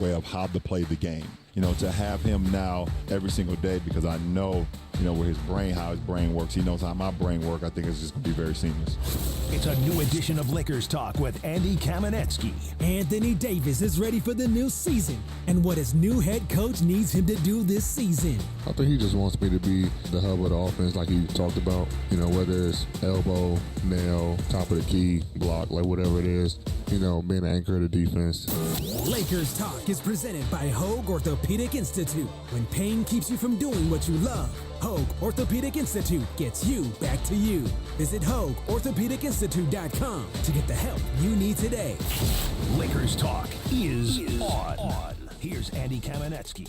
way of how to play the game. To have him now every single day, because I know, where his brain, how his brain works. He knows how my brain works. I think it's just going to be very seamless. It's a new edition of Lakers Talk with Andy Kamenetzky. Anthony Davis is ready for the new season and what his new head coach needs him to do this season. I think he just wants me to be the hub of the offense like he talked about. Whether it's elbow, nail, top of the key, block, like whatever it is, being an anchor of the defense. Lakers Talk is presented by Hoag Orthopedic Institute. When pain keeps you from doing what you love, Hoag Orthopedic Institute gets you back to you. Visit HoagOrthopedicInstitute.com to get the help you need today. Lakers Talk is on. Here's Andy Kamenetzky.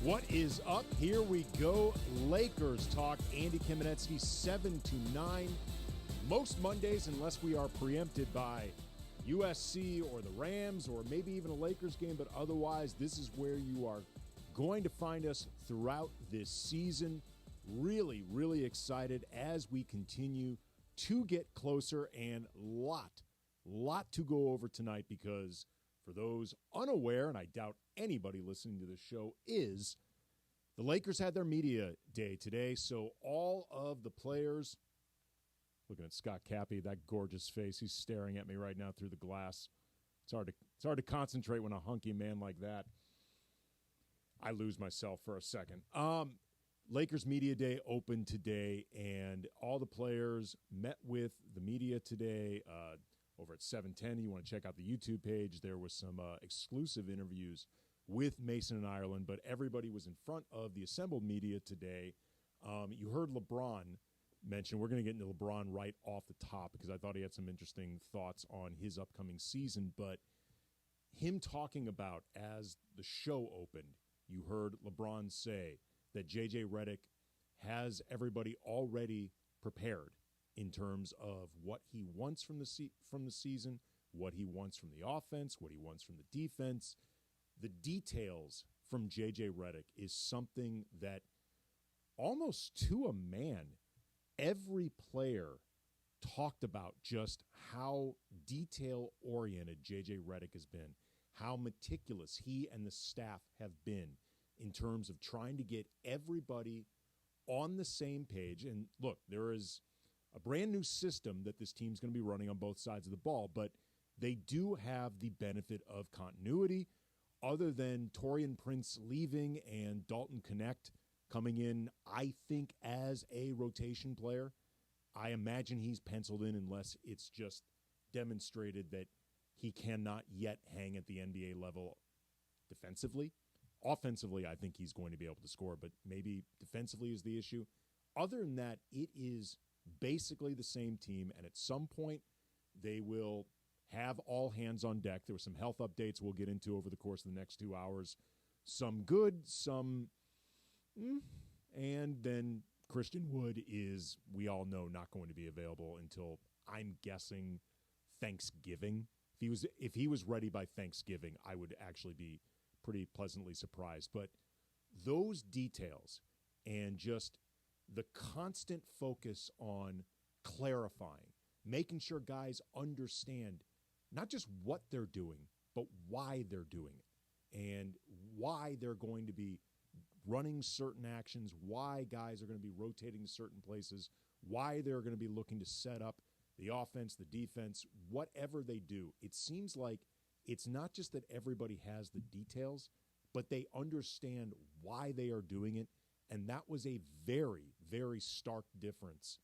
What is up? Here we go. Lakers Talk. Andy Kamenetzky, 7 to 9. Most Mondays, unless we are preempted by USC or the Rams or maybe even a Lakers game, but otherwise, this is where you are going to find us throughout this season. Really, really excited as we continue to get closer, and lot to go over tonight, because for those unaware, and I doubt anybody listening to this show is, the Lakers had their media day today, so all of the players, looking at Scott Cappy, that gorgeous face, he's staring at me right now through the glass. It's hard to concentrate when a hunky man like that. I lose myself for a second. Lakers Media Day opened today, and all the players met with the media today over at 710. You want to check out the YouTube page. There was some exclusive interviews with Mason and Ireland, but everybody was in front of the assembled media today. You heard LeBron mention, we're going to get into LeBron right off the top because I thought he had some interesting thoughts on his upcoming season, but him talking about as the show opened, you heard LeBron say that J.J. Redick has everybody already prepared in terms of what he wants from the season, what he wants from the offense, what he wants from the defense. The details from J.J. Redick is something that almost to a man, every player talked about just how detail-oriented J.J. Redick has been, how meticulous he and the staff have been in terms of trying to get everybody on the same page. And look, there is a brand new system that this team's going to be running on both sides of the ball, but they do have the benefit of continuity other than Taurean Prince leaving and Dalton Knecht coming in, I think, as a rotation player. I imagine he's penciled in unless it's just demonstrated that he cannot yet hang at the NBA level defensively. Offensively, I think he's going to be able to score, but maybe defensively is the issue. Other than that, it is basically the same team, and at some point they will have all hands on deck. There were some health updates we'll get into over the course of the next 2 hours. Some good, some and then Christian Wood is, we all know, not going to be available until, I'm guessing, Thanksgiving. If he was ready by Thanksgiving, I would actually be pretty pleasantly surprised. But those details and just the constant focus on clarifying, making sure guys understand not just what they're doing, but why they're doing it and why they're going to be running certain actions, why guys are going to be rotating to certain places, why they're going to be looking to set up the offense, the defense, whatever they do. It seems like it's not just that everybody has the details, but they understand why they are doing it. And that was a very, very stark difference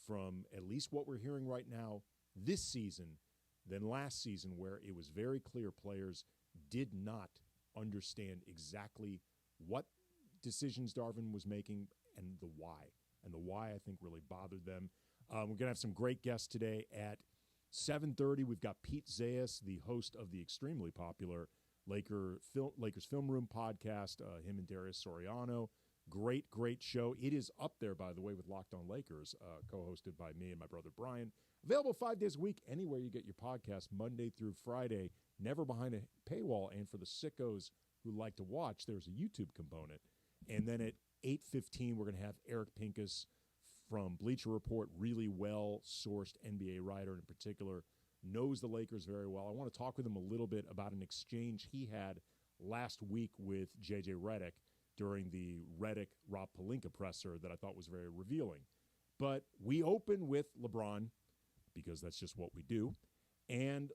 from at least what we're hearing right now this season than last season, where it was very clear players did not understand exactly what decisions Darvin was making and the why. And the why, I think, really bothered them. We're going to have some great guests today at 7:30. We've got Pete Zayas, the host of the extremely popular Lakers Film Room podcast, him and Darius Soriano. Great show. It is up there, by the way, with Locked On Lakers, co-hosted by me and my brother Brian. Available 5 days a week anywhere you get your podcast, Monday through Friday, never behind a paywall. And for the sickos who like to watch, there's a YouTube component. And then at 8:15, we're going to have Eric Pincus from Bleacher Report, really well-sourced NBA writer in particular, knows the Lakers very well. I want to talk with him a little bit about an exchange he had last week with J.J. Redick during the Redick-Rob Pelinka presser that I thought was very revealing. But we open with LeBron because that's just what we do. And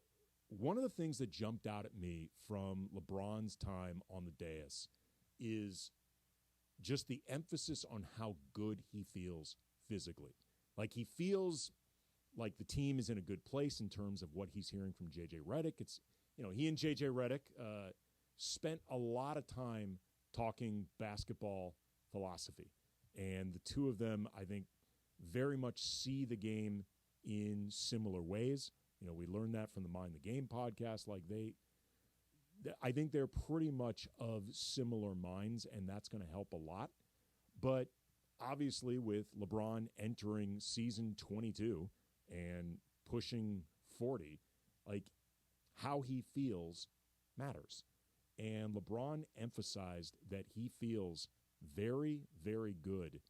one of the things that jumped out at me from LeBron's time on the dais is just the emphasis on how good he feels physically. Like, he feels like the team is in a good place in terms of what he's hearing from J.J. Redick. It's, he and J.J. Redick spent a lot of time talking basketball philosophy. And the two of them, I think, very much see the game in similar ways. We learned that from the Mind the Game podcast. Like, I think they're pretty much of similar minds, and that's going to help a lot. But obviously, with LeBron entering season 22 and pushing 40, like, how he feels matters. And LeBron emphasized that he feels very, very good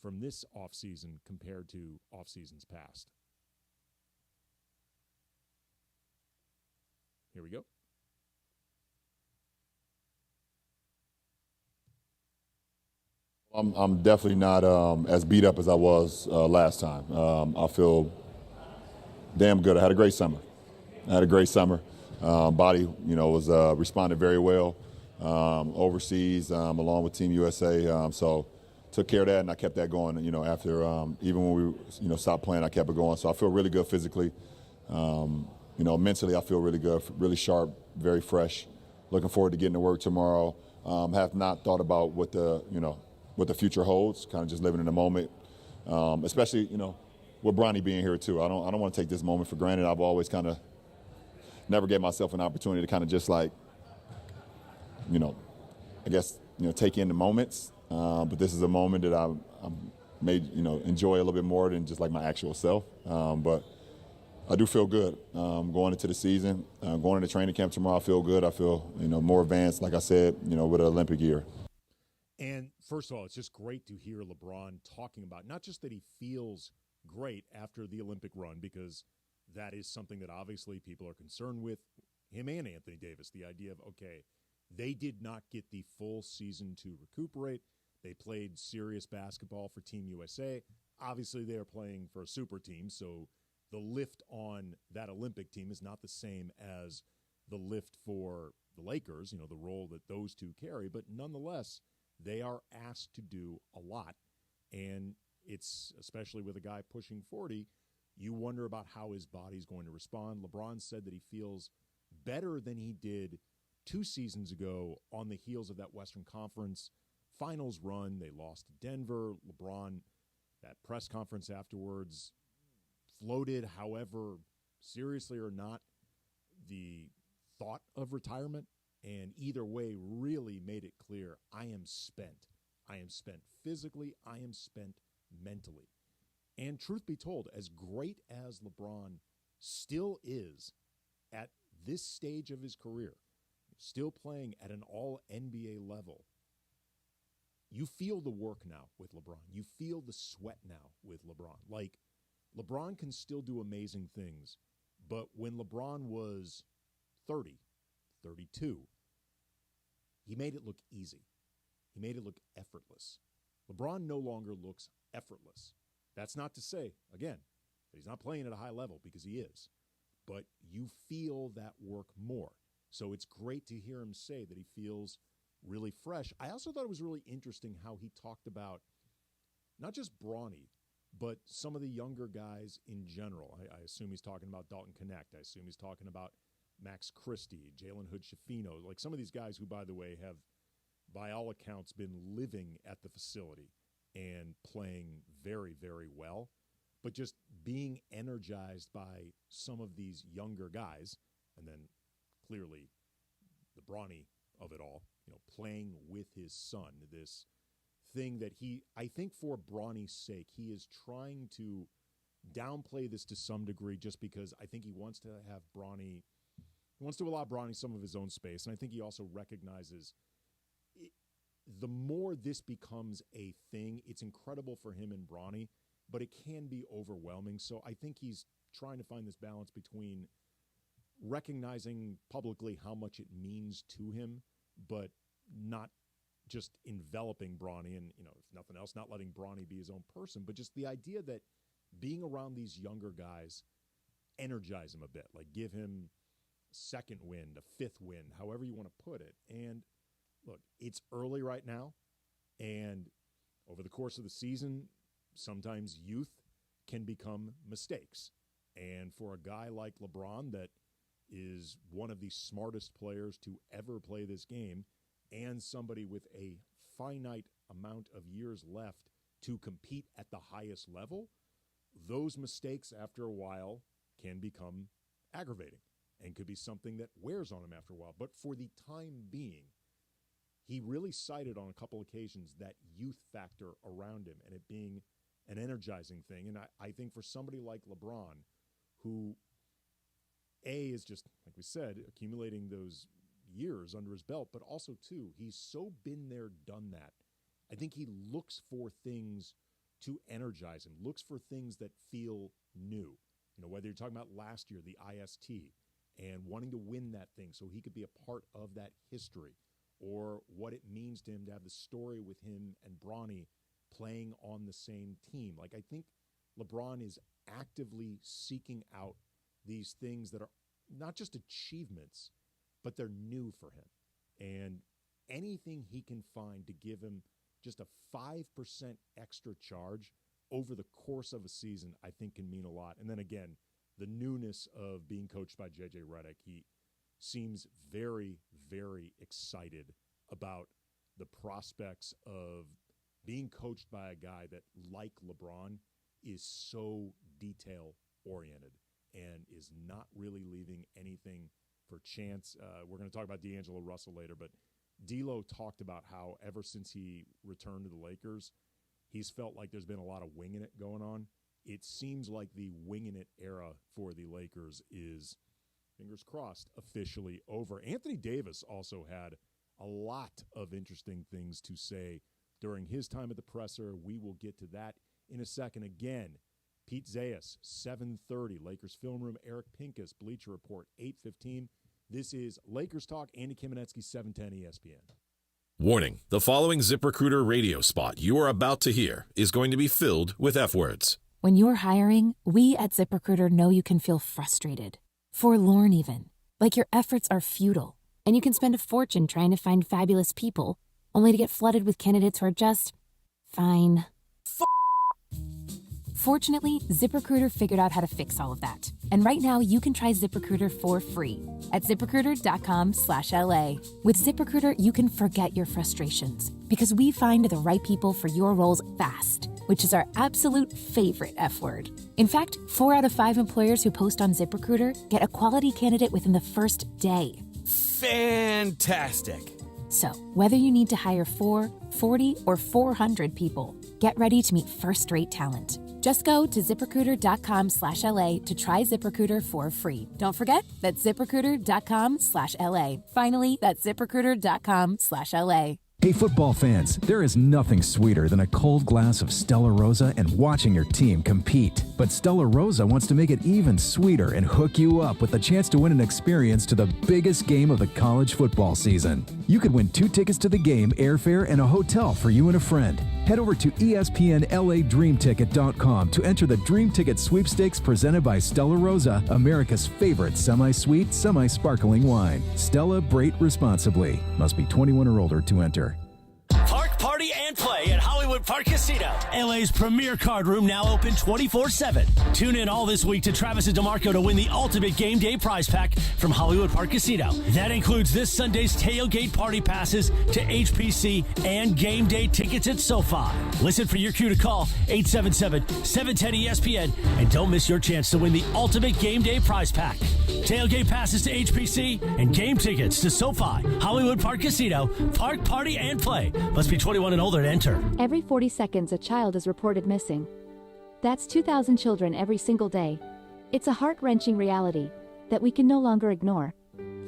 from this offseason compared to off-seasons past. Here we go. I'm definitely not as beat up as I was last time. I feel damn good. I had a great summer. Body, was responded very well overseas along with Team USA. So took care of that, and I kept that going. After even when we stopped playing, I kept it going. So I feel really good physically. Mentally, I feel really good, really sharp, very fresh. Looking forward to getting to work tomorrow. Have not thought about what the future holds. Kind of just living in the moment, especially with Bronny being here too. I don't want to take this moment for granted. I've always kind of never gave myself an opportunity to kind of just take in the moments. But this is a moment that I'm made enjoy a little bit more than just like my actual self. But I do feel good going into the season. Going into training camp tomorrow, I feel good. I feel more advanced, like I said, with an Olympic year. And first of all, it's just great to hear LeBron talking about not just that he feels great after the Olympic run, because that is something that obviously people are concerned with, him and Anthony Davis, the idea of, okay, they did not get the full season to recuperate. They played serious basketball for Team USA. Obviously, they are playing for a super team, so the lift on that Olympic team is not the same as the lift for the Lakers, the role that those two carry. But nonetheless, they are asked to do a lot. And it's, especially with a guy pushing 40, you wonder about how his body's going to respond. LeBron said that he feels better than he did 2 seasons ago on the heels of that Western Conference Finals run. They lost to Denver. LeBron, that press conference afterwards, floated, however seriously or not, the thought of retirement. And either way really made it clear, I am spent. I am spent physically. I am spent mentally. And truth be told, as great as LeBron still is at this stage of his career, still playing at an all-NBA level, you feel the work now with LeBron. You feel the sweat now with LeBron. Like, LeBron can still do amazing things, but when LeBron was 30, 32, he made it look easy. He made it look effortless. LeBron no longer looks effortless. That's not to say, again, that he's not playing at a high level, because he is. But you feel that work more. So it's great to hear him say that he feels really fresh. I also thought it was really interesting how he talked about not just Bronny, but some of the younger guys in general. I assume he's talking about Dalton Connect. I assume he's talking about Max Christie, Jalen Hood-Schifino, like some of these guys who, by the way, have, by all accounts, been living at the facility and playing very, very well, but just being energized by some of these younger guys, and then clearly the Bronny of it all, playing with his son, this thing that I think for Bronny's sake, he is trying to downplay this to some degree, just because I think he wants to have Bronny, he wants to allow Bronny some of his own space, and I think he also recognizes the more this becomes a thing, it's incredible for him and Bronny but it can be overwhelming. So I think he's trying to find this balance between recognizing publicly how much it means to him, but not just enveloping Bronny and, if nothing else, not letting Bronny be his own person, but just the idea that being around these younger guys energize him a bit, like give him second wind, a fifth wind, however you want to put it. And look, it's early right now, and over the course of the season, sometimes youth can become mistakes. And for a guy like LeBron that is one of the smartest players to ever play this game and somebody with a finite amount of years left to compete at the highest level, those mistakes after a while can become aggravating and could be something that wears on him after a while. But for the time being, he really cited on a couple occasions that youth factor around him and it being an energizing thing. And I think for somebody like LeBron, who is just, like we said, accumulating those years under his belt, but also, too, he's so been there, done that. I think he looks for things to energize him, looks for things that feel new. Whether you're talking about last year, the IST, and wanting to win that thing so he could be a part of that history, or what it means to him to have the story with him and Bronny playing on the same team. Like, I think LeBron is actively seeking out these things that are not just achievements, but they're new for him. And anything he can find to give him just a 5% extra charge over the course of a season, I think can mean a lot. And then again, the newness of being coached by J.J. Redick, he seems very, very excited about the prospects of being coached by a guy that, like LeBron, is so detail-oriented and is not really leaving anything for chance. We're going to talk about D'Angelo Russell later, but D'Lo talked about how ever since he returned to the Lakers, he's felt like there's been a lot of winging it going on. It seems like the winging it era for the Lakers is, fingers crossed, officially over. Anthony Davis also had a lot of interesting things to say during his time at the presser. We will get to that in a second. Again, Pete Zayas, 7:30. Lakers Film Room, Eric Pincus, Bleacher Report, 8:15. This is Lakers Talk. Andy Kamenetzky, 710 ESPN. Warning, the following ZipRecruiter radio spot you are about to hear is going to be filled with F words. When you're hiring, we at ZipRecruiter know you can feel frustrated, forlorn even, like your efforts are futile, and you can spend a fortune trying to find fabulous people, only to get flooded with candidates who are just fine. Fortunately, ZipRecruiter figured out how to fix all of that. And right now, you can try ZipRecruiter for free at ZipRecruiter.com/LA. With ZipRecruiter, you can forget your frustrations because we find the right people for your roles fast, which is our absolute favorite F word. In fact, 4 out of 5 employers who post on ZipRecruiter get a quality candidate within the first day. Fantastic. So, whether you need to hire 4, 40, or 400 people, get ready to meet first-rate talent. Just go to ZipRecruiter.com/LA to try ZipRecruiter for free. Don't forget, that's ZipRecruiter.com/LA. Finally, that's ZipRecruiter.com/LA. Hey football fans, there is nothing sweeter than a cold glass of Stella Rosa and watching your team compete. But Stella Rosa wants to make it even sweeter and hook you up with the chance to win an experience to the biggest game of the college football season. You could win 2 tickets to the game, airfare, and a hotel for you and a friend. Head over to ESPNLADreamTicket.com to enter the Dream Ticket Sweepstakes presented by Stella Rosa, America's favorite semi-sweet, semi-sparkling wine. Celebrate responsibly. Must be 21 or older to enter. Park, party, and play at Hollywood Park Casino. LA's premier card room now open 24/7. Tune in all this week to Travis and DeMarco to win the ultimate game day prize pack from Hollywood Park Casino. That includes this Sunday's tailgate party passes to HPC and game day tickets at SoFi. Listen for your cue to call 877-710-ESPN and don't miss your chance to win the ultimate game day prize pack. Tailgate passes to HPC and game tickets to SoFi, Hollywood Park Casino. Park, party, and play. Must be 21 and older to enter. Every 40 seconds, a child is reported missing. That's 2,000 children every single day. It's a heart-wrenching reality that we can no longer ignore.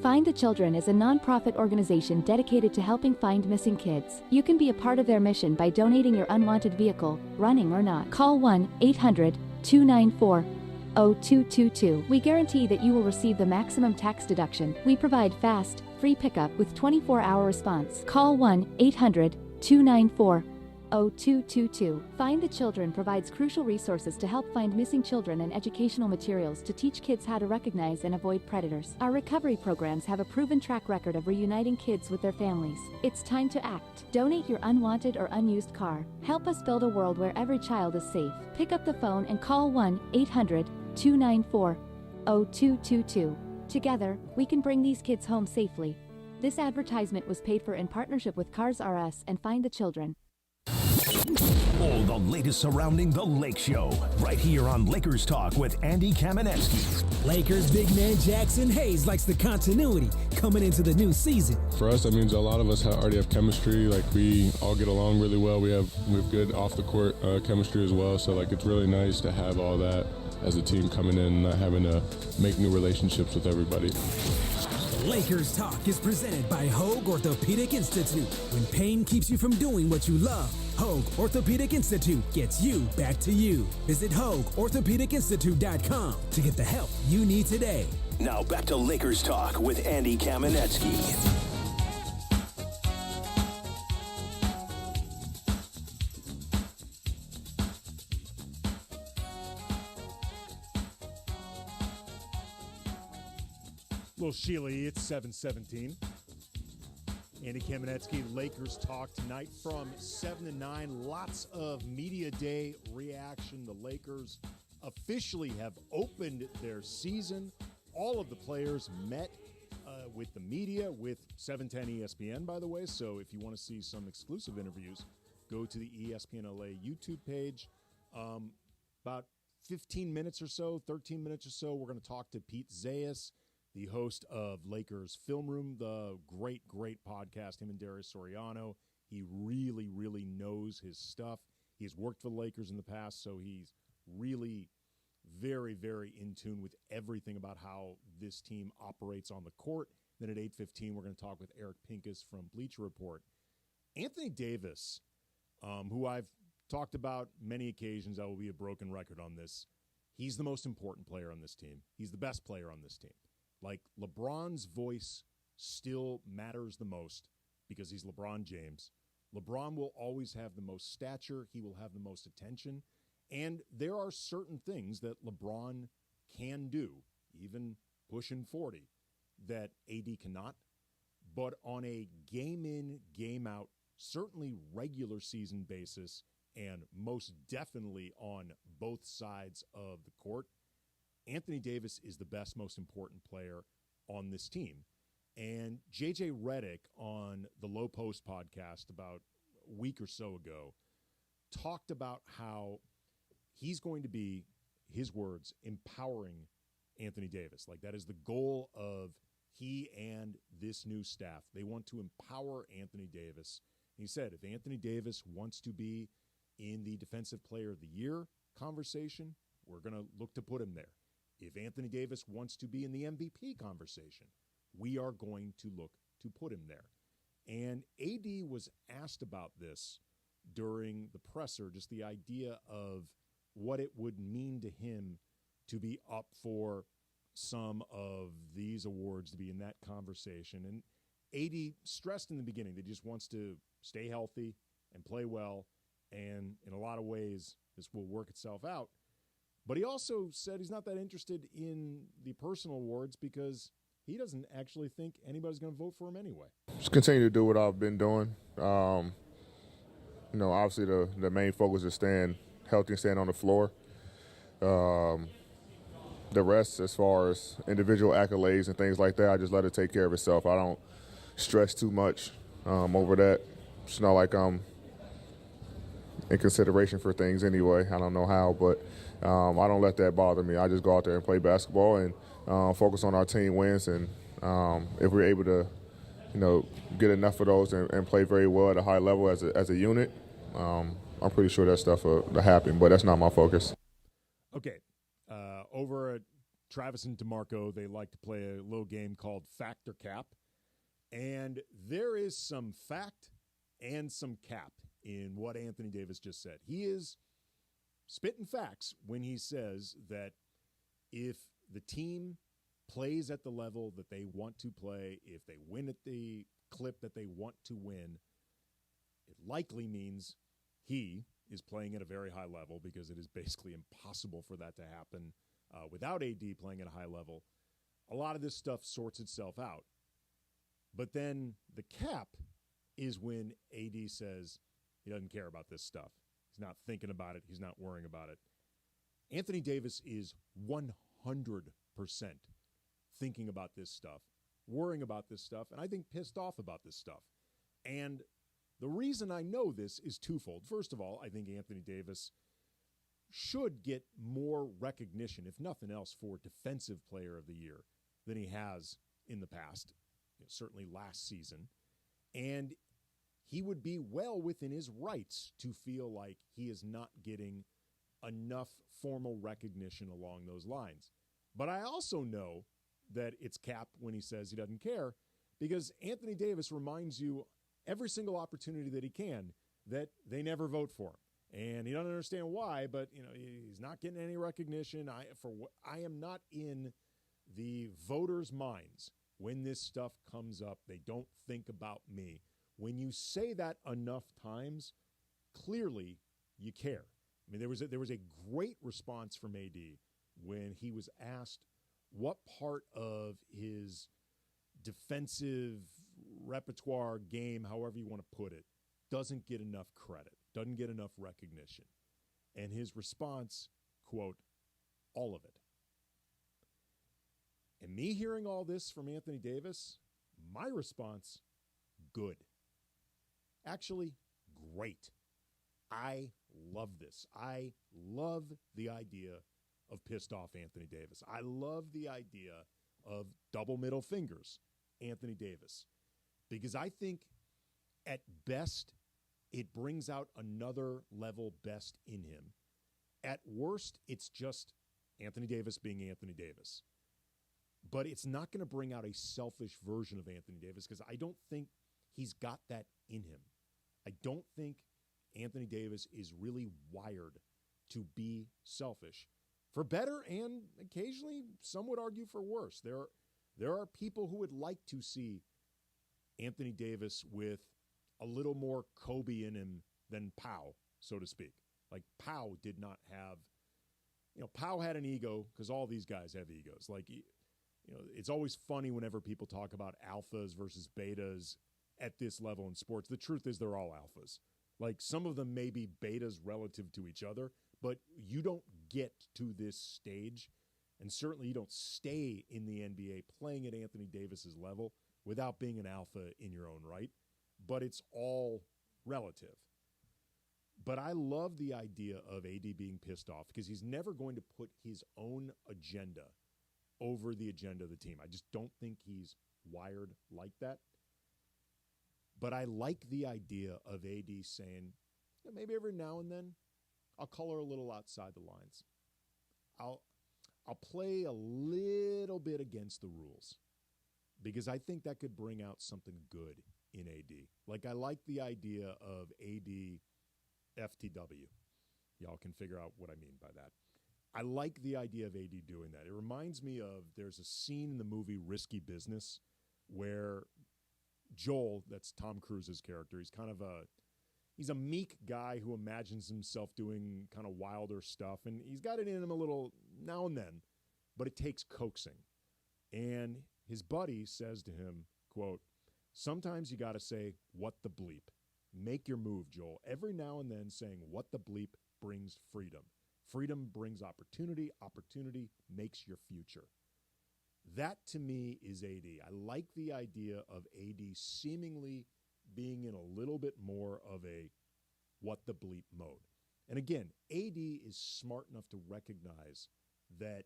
Find the Children is a nonprofit organization dedicated to helping find missing kids. You can be a part of their mission by donating your unwanted vehicle, running or not. Call 1-800-294-0222. We guarantee that you will receive the maximum tax deduction. We provide fast, free pickup with 24-hour response. Call 1-800-294-0222. Find the Children provides crucial resources to help find missing children and educational materials to teach kids how to recognize and avoid predators. Our recovery programs have a proven track record of reuniting kids with their families. It's time to act. Donate your unwanted or unused car. Help us build a world where every child is safe. Pick up the phone and call 1-800-294-0222. Together, we can bring these kids home safely. This advertisement was paid for in partnership with Cars R Us and Find the Children. All the latest surrounding the Lake Show, right here on Lakers Talk with Andy Kamenetzky. Lakers big man Jackson Hayes likes the continuity coming into the new season. For us, that means a lot of us already have chemistry. Like, we all get along really well. We have good off the court chemistry as well. So like, it's really nice to have all that as a team coming in, not having to make new relationships with everybody. Lakers Talk is presented by Hoag Orthopedic Institute. When pain keeps you from doing what you love, Hoag Orthopedic Institute gets you back to you. Visit HoagOrthopedicInstitute.com to get the help you need today. Now back to Lakers Talk with Andy Kamenetzky. Little Sheila, it's 7:17. Andy Kamenetzky, Lakers Talk tonight from 7 to 9. Lots of media day reaction. The Lakers officially have opened their season. All of the players met with the media, with 710 ESPN, by the way. So if you want to see some exclusive interviews, go to the ESPN LA YouTube page. About 15 minutes or so, 13 minutes or so, we're going to talk to Pete Zayas, the host of Lakers Film Room, the great podcast, him and Darius Soriano. He really, really knows his stuff. He's worked for the Lakers in the past, so he's really very, very in tune with everything about how this team operates on the court. Then at 8:15, we're going to talk with Eric Pincus from Bleacher Report. Anthony Davis, who I've talked about many occasions, I will be a broken record on this. He's the most important player on this team. He's the best player on this team. Like, LeBron's voice still matters the most because he's LeBron James. LeBron will always have the most stature. He will have the most attention. And there are certain things that LeBron can do, even pushing 40, that AD cannot. But on a game-in, game-out, certainly regular season basis, and most definitely on both sides of the court, Anthony Davis is the best, most important player on this team. And J.J. Redick on the Low Post podcast about a week or so ago talked about how he's going to be, his words, empowering Anthony Davis. Like, that is the goal of he and this new staff. They want to empower Anthony Davis. And he said, if Anthony Davis wants to be in the Defensive Player of the Year conversation, we're going to look to put him there. If Anthony Davis wants to be in the MVP conversation, we are going to look to put him there. And AD was asked about this during the presser, just the idea of what it would mean to him to be up for some of these awards, to be in that conversation. And AD stressed in the beginning that he just wants to stay healthy and play well, and in a lot of ways, this will work itself out. But he also said he's not that interested in the personal awards because he doesn't actually think anybody's going to vote for him anyway. Just continue to do what I've been doing. Obviously the main focus is staying healthy and staying on the floor. The rest, as far as individual accolades and things like that, I just let it take care of itself. I don't stress too much over that. It's not like I'm in consideration for things anyway. I don't know how, but I don't let that bother me. I just go out there and play basketball and focus on our team wins. And if we're able to, get enough of those and play very well at a high level as a unit, I'm pretty sure that stuff will happen. But that's not my focus. Okay. Over at Travis and DeMarco, they like to play a little game called Fact or Cap. And there is some fact and some cap in what Anthony Davis just said. He is spitting facts when he says that if the team plays at the level that they want to play, if they win at the clip that they want to win, it likely means he is playing at a very high level, because it is basically impossible for that to happen without AD playing at a high level. A lot of this stuff sorts itself out. But then the cap is when AD says he doesn't care about this stuff. He's not thinking about it. He's not worrying about it. Anthony Davis is 100% thinking about this stuff, worrying about this stuff, and I think pissed off about this stuff. And the reason I know this is twofold. First of all, I think Anthony Davis should get more recognition, if nothing else, for Defensive Player of the Year than he has in the past, certainly last season. And he would be well within his rights to feel like he is not getting enough formal recognition along those lines. But I also know that it's cap when he says he doesn't care, because Anthony Davis reminds you every single opportunity that he can that they never vote for him. And he doesn't understand why, but he's not getting any recognition. I am not in the voters' minds when this stuff comes up. They don't think about me. When you say that enough times, clearly you care. I mean, there was a great response from AD when he was asked what part of his defensive repertoire game, however you want to put it, doesn't get enough credit, doesn't get enough recognition. And his response, quote, all of it. And me hearing all this from Anthony Davis, my response, good. Actually, great. I love this. I love the idea of pissed off Anthony Davis. I love the idea of double middle fingers Anthony Davis, because I think at best it brings out another level best in him. At worst, it's just Anthony Davis being Anthony Davis. But it's not going to bring out a selfish version of Anthony Davis, because I don't think he's got that in him. I don't think Anthony Davis is really wired to be selfish, for better and occasionally, some would argue, for worse. There are people who would like to see Anthony Davis with a little more Kobe in him than Pau, so to speak. Like, Pau did not have, Pau had an ego, because all these guys have egos. Like, it's always funny whenever people talk about alphas versus betas at this level in sports. The truth is they're all alphas. Like, some of them may be betas relative to each other, but you don't get to this stage, and certainly you don't stay in the NBA playing at Anthony Davis's level without being an alpha in your own right. But it's all relative. But I love the idea of AD being pissed off, because he's never going to put his own agenda over the agenda of the team. I just don't think he's wired like that. But I like the idea of AD saying, maybe every now and then I'll color a little outside the lines. I'll play a little bit against the rules, because I think that could bring out something good in AD. Like, I like the idea of AD FTW. Y'all can figure out what I mean by that. I like the idea of AD doing that. It reminds me of, there's a scene in the movie Risky Business where Joel, that's Tom Cruise's character, he's a meek guy who imagines himself doing kind of wilder stuff, and he's got it in him a little now and then, but it takes coaxing. And his buddy says to him, quote, sometimes you got to say, what the bleep. Make your move, Joel. Every now and then saying what the bleep brings freedom. Freedom brings opportunity. Opportunity makes your future. That, to me, is AD. I like the idea of AD seemingly being in a little bit more of a what the bleep mode. And again, AD is smart enough to recognize that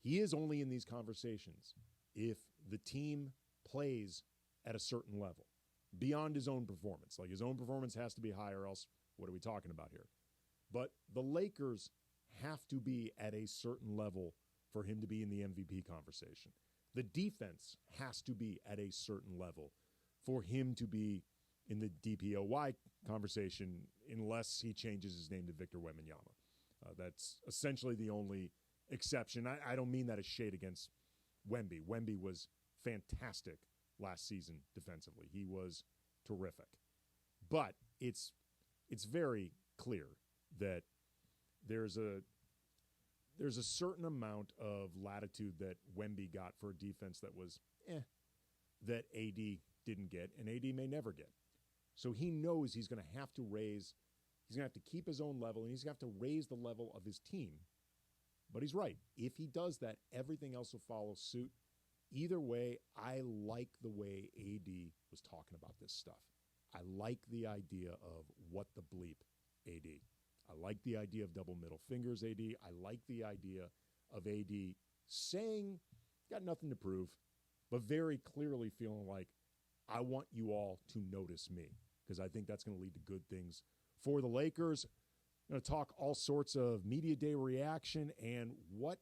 he is only in these conversations if the team plays at a certain level, beyond his own performance. Like, his own performance has to be higher, else what are we talking about here? But the Lakers have to be at a certain level for him to be in the MVP conversation. The defense has to be at a certain level for him to be in the DPOY conversation unless he changes his name to Victor Wembanyama. That's essentially the only exception. I don't mean that as shade against Wemby. Wemby was fantastic last season defensively. He was terrific. But it's very clear that there's a certain amount of latitude that Wemby got for a defense that was that AD didn't get, and AD may never get. So he knows he's going to have to keep his own level, and he's going to have to raise the level of his team. But he's right. If he does that, everything else will follow suit. Either way, I like the way AD was talking about this stuff. I like the idea of what the bleep AD. I like the idea of double middle fingers AD. I like the idea of AD saying, got nothing to prove, but very clearly feeling like, I want you all to notice me, because I think that's going to lead to good things for the Lakers. I'm going to talk all sorts of media day reaction and what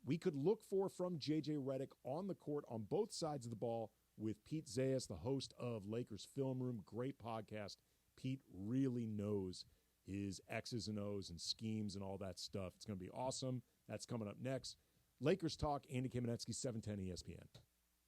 we could look for from J.J. Redick on the court on both sides of the ball with Pete Zayas, the host of Lakers Film Room. Great podcast. Pete really knows his X's and O's and schemes and all that stuff. It's going to be awesome. That's coming up next. Lakers Talk, Andy Kamenetzky, 710 ESPN.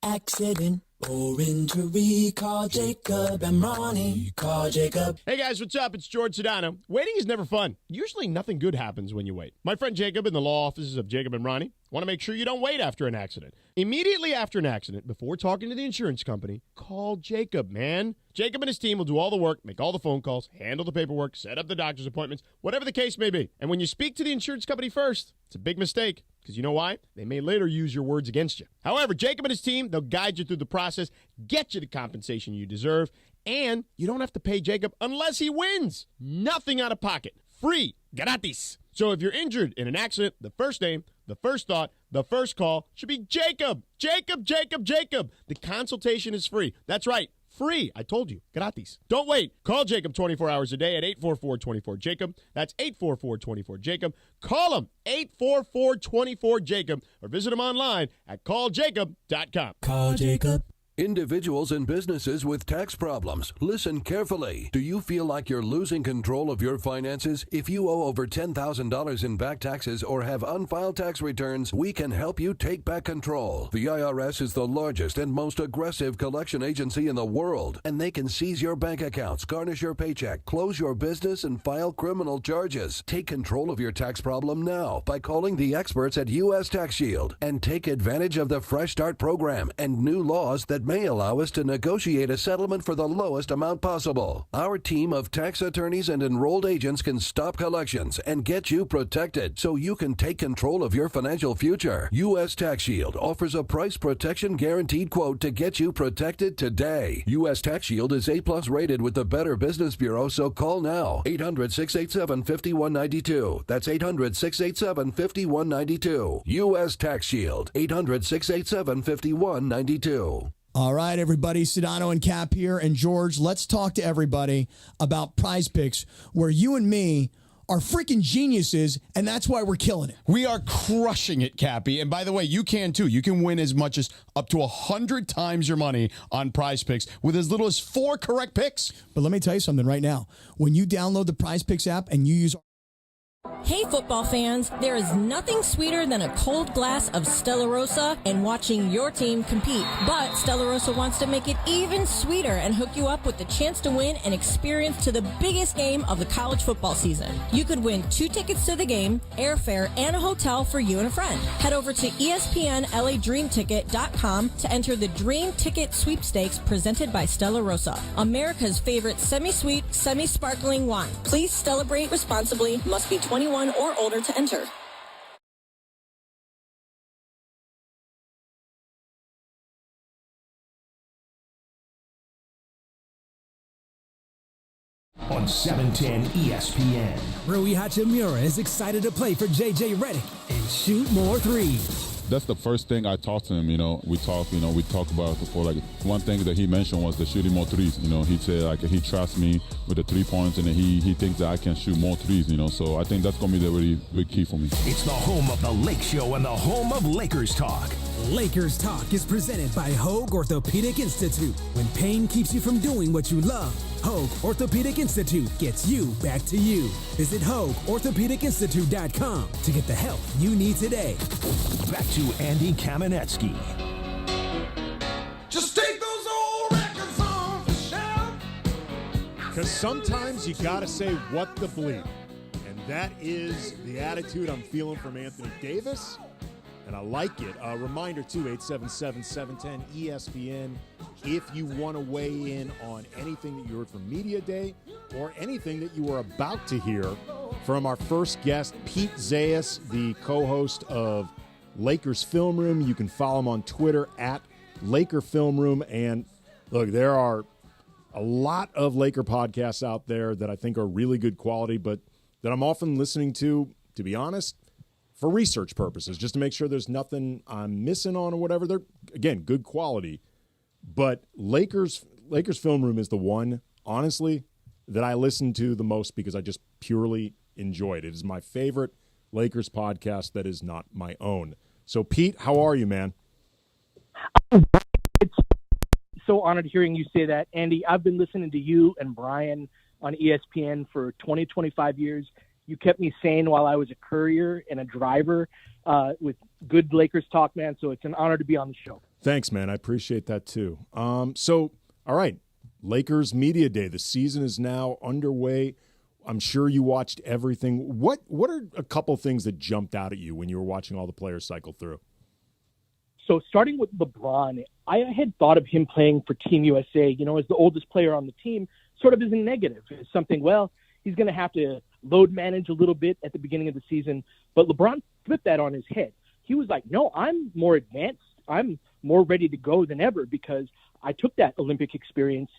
Accident or injury, call Jacob and Ronnie. Call Jacob. Hey guys, what's up? It's George Sedano. Waiting is never fun. Usually nothing good happens when you wait. My friend Jacob in the law offices of Jacob and Ronnie want to make sure you don't wait after an accident. Immediately after an accident, before talking to the insurance company, call Jacob, man. Jacob and his team will do all the work, make all the phone calls, handle the paperwork, set up the doctor's appointments, whatever the case may be. And when you speak to the insurance company first, it's a big mistake. Because you know why? They may later use your words against you. However, Jacob and his team, they'll guide you through the process, get you the compensation you deserve, and you don't have to pay Jacob unless he wins. Nothing out of pocket. Free. Gratis. So if you're injured in an accident, the first name, the first thought, the first call should be Jacob. Jacob, Jacob, Jacob. The consultation is free. That's right. Free. I told you. Gratis. Don't wait. Call Jacob 24 hours a day at 844-24-JACOB. That's 844-24-JACOB. Call him 844-24-JACOB or visit him online at calljacob.com. Call Jacob. Individuals and businesses with tax problems, listen carefully. Do you feel like you're losing control of your finances? If you owe over $10,000 in back taxes or have unfiled tax returns, we can help you take back control. The IRS is the largest and most aggressive collection agency in the world, and they can seize your bank accounts, garnish your paycheck, close your business, and file criminal charges. Take control of your tax problem now by calling the experts at U.S. Tax Shield and take advantage of the Fresh Start program and new laws that may allow us to negotiate a settlement for the lowest amount possible. Our team of tax attorneys and enrolled agents can stop collections and get you protected so you can take control of your financial future. U.S. Tax Shield offers a price protection guaranteed quote to get you protected today. U.S. Tax Shield is A+ rated with the Better Business Bureau, so call now. 800-687-5192. That's 800-687-5192. U.S. Tax Shield. 800-687-5192. All right, everybody, Sedano and Cap here, and George, let's talk to everybody about Prize Picks, where you and me are freaking geniuses, and that's why we're killing it. We are crushing it, Cappy. And by the way, you can too. You can win as much as up to 100 times your money on Prize Picks with as little as 4 correct picks. But let me tell you something right now. When you download the Prize Picks app and you use... Hey, football fans, there is nothing sweeter than a cold glass of Stella Rosa and watching your team compete. But Stella Rosa wants to make it even sweeter and hook you up with the chance to win an experience to the biggest game of the college football season. You could win 2 tickets to the game, airfare, and a hotel for you and a friend. Head over to ESPNLADreamTicket.com to enter the Dream Ticket Sweepstakes presented by Stella Rosa, America's favorite semi-sweet, semi-sparkling wine. Please celebrate responsibly. Must be 21 or older to enter. On 710 ESPN. Rui Hachimura is excited to play for J.J. Redick and shoot more threes. that's the first thing I talked to him. We talk about before. Like one thing that he mentioned was the shooting more threes. He said like he trusts me with the 3 points, and he thinks that I can shoot more threes. So I think that's gonna be the really big key for me. It's the home of the Lake Show and the home of Lakers talk. Lakers Talk is presented by Hoag Orthopedic Institute. When pain keeps you from doing what you love, Hoag Orthopedic Institute gets you back to you. Visit HoagOrthopedicInstitute.com to get the help you need today. Back to Andy Kamenetzky. Just take those old records off the shelf. Because sometimes you got to say what the bleep. And that is the attitude I'm feeling from Anthony Davis. And I like it. A reminder, too, 877-710-ESPN. If you want to weigh in on anything that you heard from Media Day or anything that you were about to hear from our first guest, Pete Zayas, the co-host of Lakers Film Room. You can follow him on Twitter at Laker Film Room. And look, there are a lot of Laker podcasts out there that I think are really good quality, but that I'm often listening to be honest, for research purposes, just to make sure there's nothing I'm missing on or whatever. They're, again, good quality. But Lakers Film Room is the one, honestly, that I listen to the most because I just purely enjoy it. It is my favorite Lakers podcast that is not my own. So, Pete, how are you, man? It's so honored hearing you say that, Andy. I've been listening to you and Brian on ESPN for 20, 25 years. You kept me sane while I was a courier and a driver with good Lakers talk, man. So it's an honor to be on the show. Thanks, man. I appreciate that, too. So, all right, Lakers Media Day. The season is now underway. I'm sure you watched everything. What are a couple things that jumped out at you when you were watching all the players cycle through? So starting with LeBron, I had thought of him playing for Team USA, as the oldest player on the team, sort of as a negative. As something, well, he's going to have to load manage a little bit at the beginning of the season. But LeBron flipped that on his head. He was like, no, I'm more advanced. I'm more ready to go than ever because I took that Olympic experience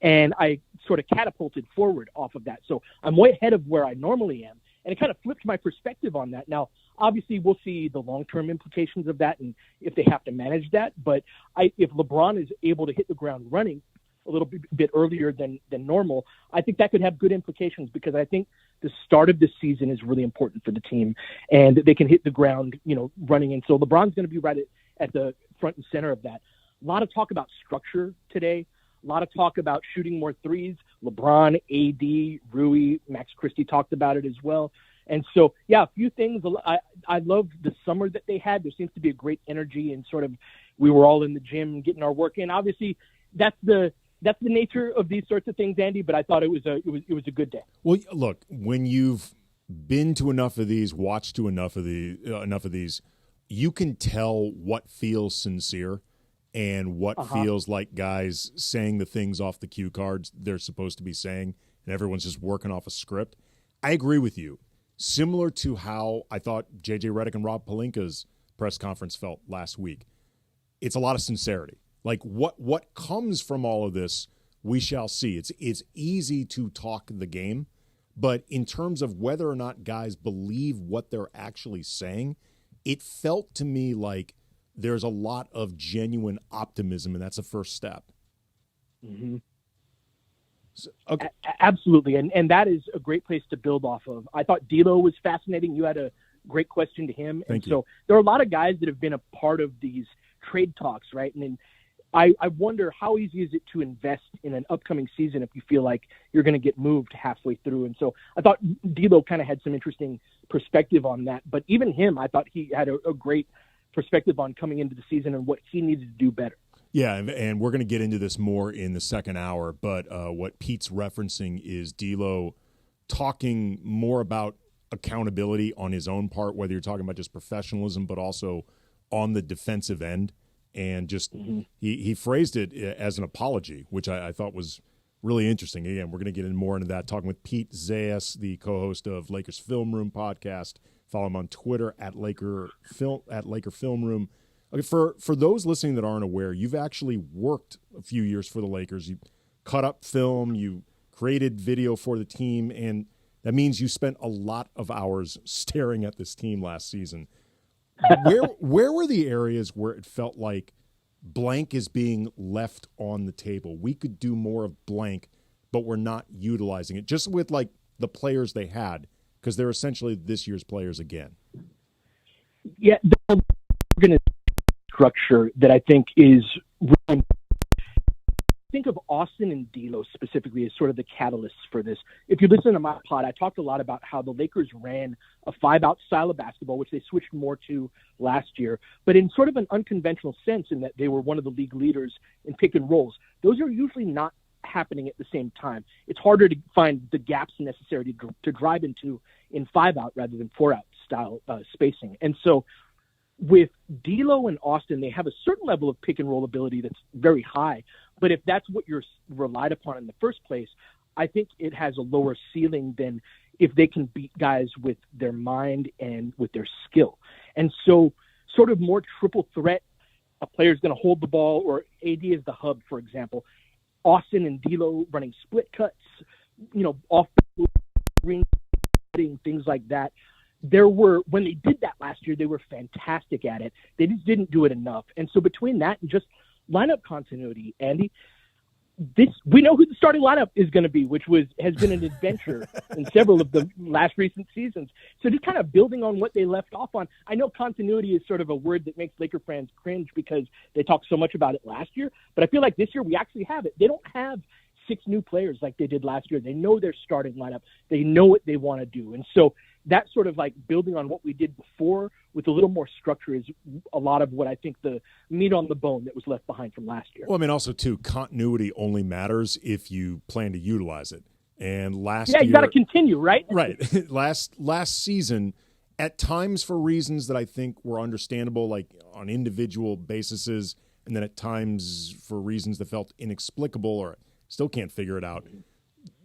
and I sort of catapulted forward off of that. So I'm way ahead of where I normally am. And it kind of flipped my perspective on that. Now, obviously, we'll see the long-term implications of that and if they have to manage that. But if LeBron is able to hit the ground running a little bit earlier than normal, I think that could have good implications because I think the start of the season is really important for the team and they can hit the ground, running. And so LeBron's going to be right at the front and center of that. A lot of talk about structure today, a lot of talk about shooting more threes. LeBron, AD, Rui, Max Christie talked about it as well. And so, yeah, a few things. I love the summer that they had. There seems to be a great energy and sort of we were all in the gym getting our work in. Obviously, that's the nature of these sorts of things, Andy, but I thought it was a good day. Well, look, when you've been to enough of these, watched to enough of these, you can tell what feels sincere and what feels like guys saying the things off the cue cards they're supposed to be saying, and everyone's just working off a script. I agree with you. Similar to how I thought J.J. Redick and Rob Pelinka's press conference felt last week. It's a lot of sincerity. Like what comes from all of this, we shall see. It's easy to talk the game, but in terms of whether or not guys believe what they're actually saying, it felt to me like there's a lot of genuine optimism, and that's a first step. Mm-hmm. So, okay. Absolutely, and that is a great place to build off of. I thought D'Lo was fascinating. You had a great question to him. Thank you. So there are a lot of guys that have been a part of these trade talks, right? And then I wonder how easy is it to invest in an upcoming season if you feel like you're going to get moved halfway through. And so I thought D'Lo kind of had some interesting perspective on that. But even him, I thought he had a great perspective on coming into the season and what he needed to do better. Yeah, and we're going to get into this more in the second hour, but what Pete's referencing is D'Lo talking more about accountability on his own part, whether you're talking about just professionalism, but also on the defensive end. And just he phrased it as an apology, which I thought was really interesting. Again, we're going to get in more into that, talking with Pete Zayas, the co-host of Lakers Film Room podcast. Follow him on Twitter at Laker Film Room. Okay, for those listening that aren't aware, you've actually worked a few years for the Lakers. You cut up film, you created video for the team, and that means you spent a lot of hours staring at this team last season. where were the areas where it felt like blank is being left on the table? We could do more of blank, but we're not utilizing it. Just with like the players they had, because they're essentially this year's players again. Yeah, the organization structure that I think is really, think of Austin and D'Lo specifically as sort of the catalysts for this. If you listen to my pod, I talked a lot about how the Lakers ran a 5-out style of basketball, which they switched more to last year, but in sort of an unconventional sense in that they were one of the league leaders in pick and rolls. Those are usually not happening at the same time. It's harder to find the gaps necessary to drive into in 5-out rather than 4-out style spacing. And so with D'Lo and Austin, they have a certain level of pick and roll ability that's very high. But if that's what you're relied upon in the first place, I think it has a lower ceiling than if they can beat guys with their mind and with their skill. And so sort of more triple threat, a player's going to hold the ball, or AD is the hub, for example. Austin and D'Lo running split cuts, off the ring, things like that. When they did that last year, they were fantastic at it. They just didn't do it enough. And so between that and just lineup continuity, Andy, we know who the starting lineup is going to be, which has been an adventure in several of the last recent seasons. So just kind of building on what they left off on. I know continuity is sort of a word that makes Laker fans cringe because they talked so much about it last year, but I feel like this year we actually have it. They don't have 6 new players like they did last year. They know their starting lineup. They know what they want to do. And so that sort of like building on what we did before with a little more structure is a lot of what I think the meat on the bone that was left behind from last year. Well, I mean, also, too, continuity only matters if you plan to utilize it. And last year... Yeah, you got to continue, right? Right. Last season, at times for reasons that I think were understandable, like on individual bases, and then at times for reasons that felt inexplicable or still can't figure it out,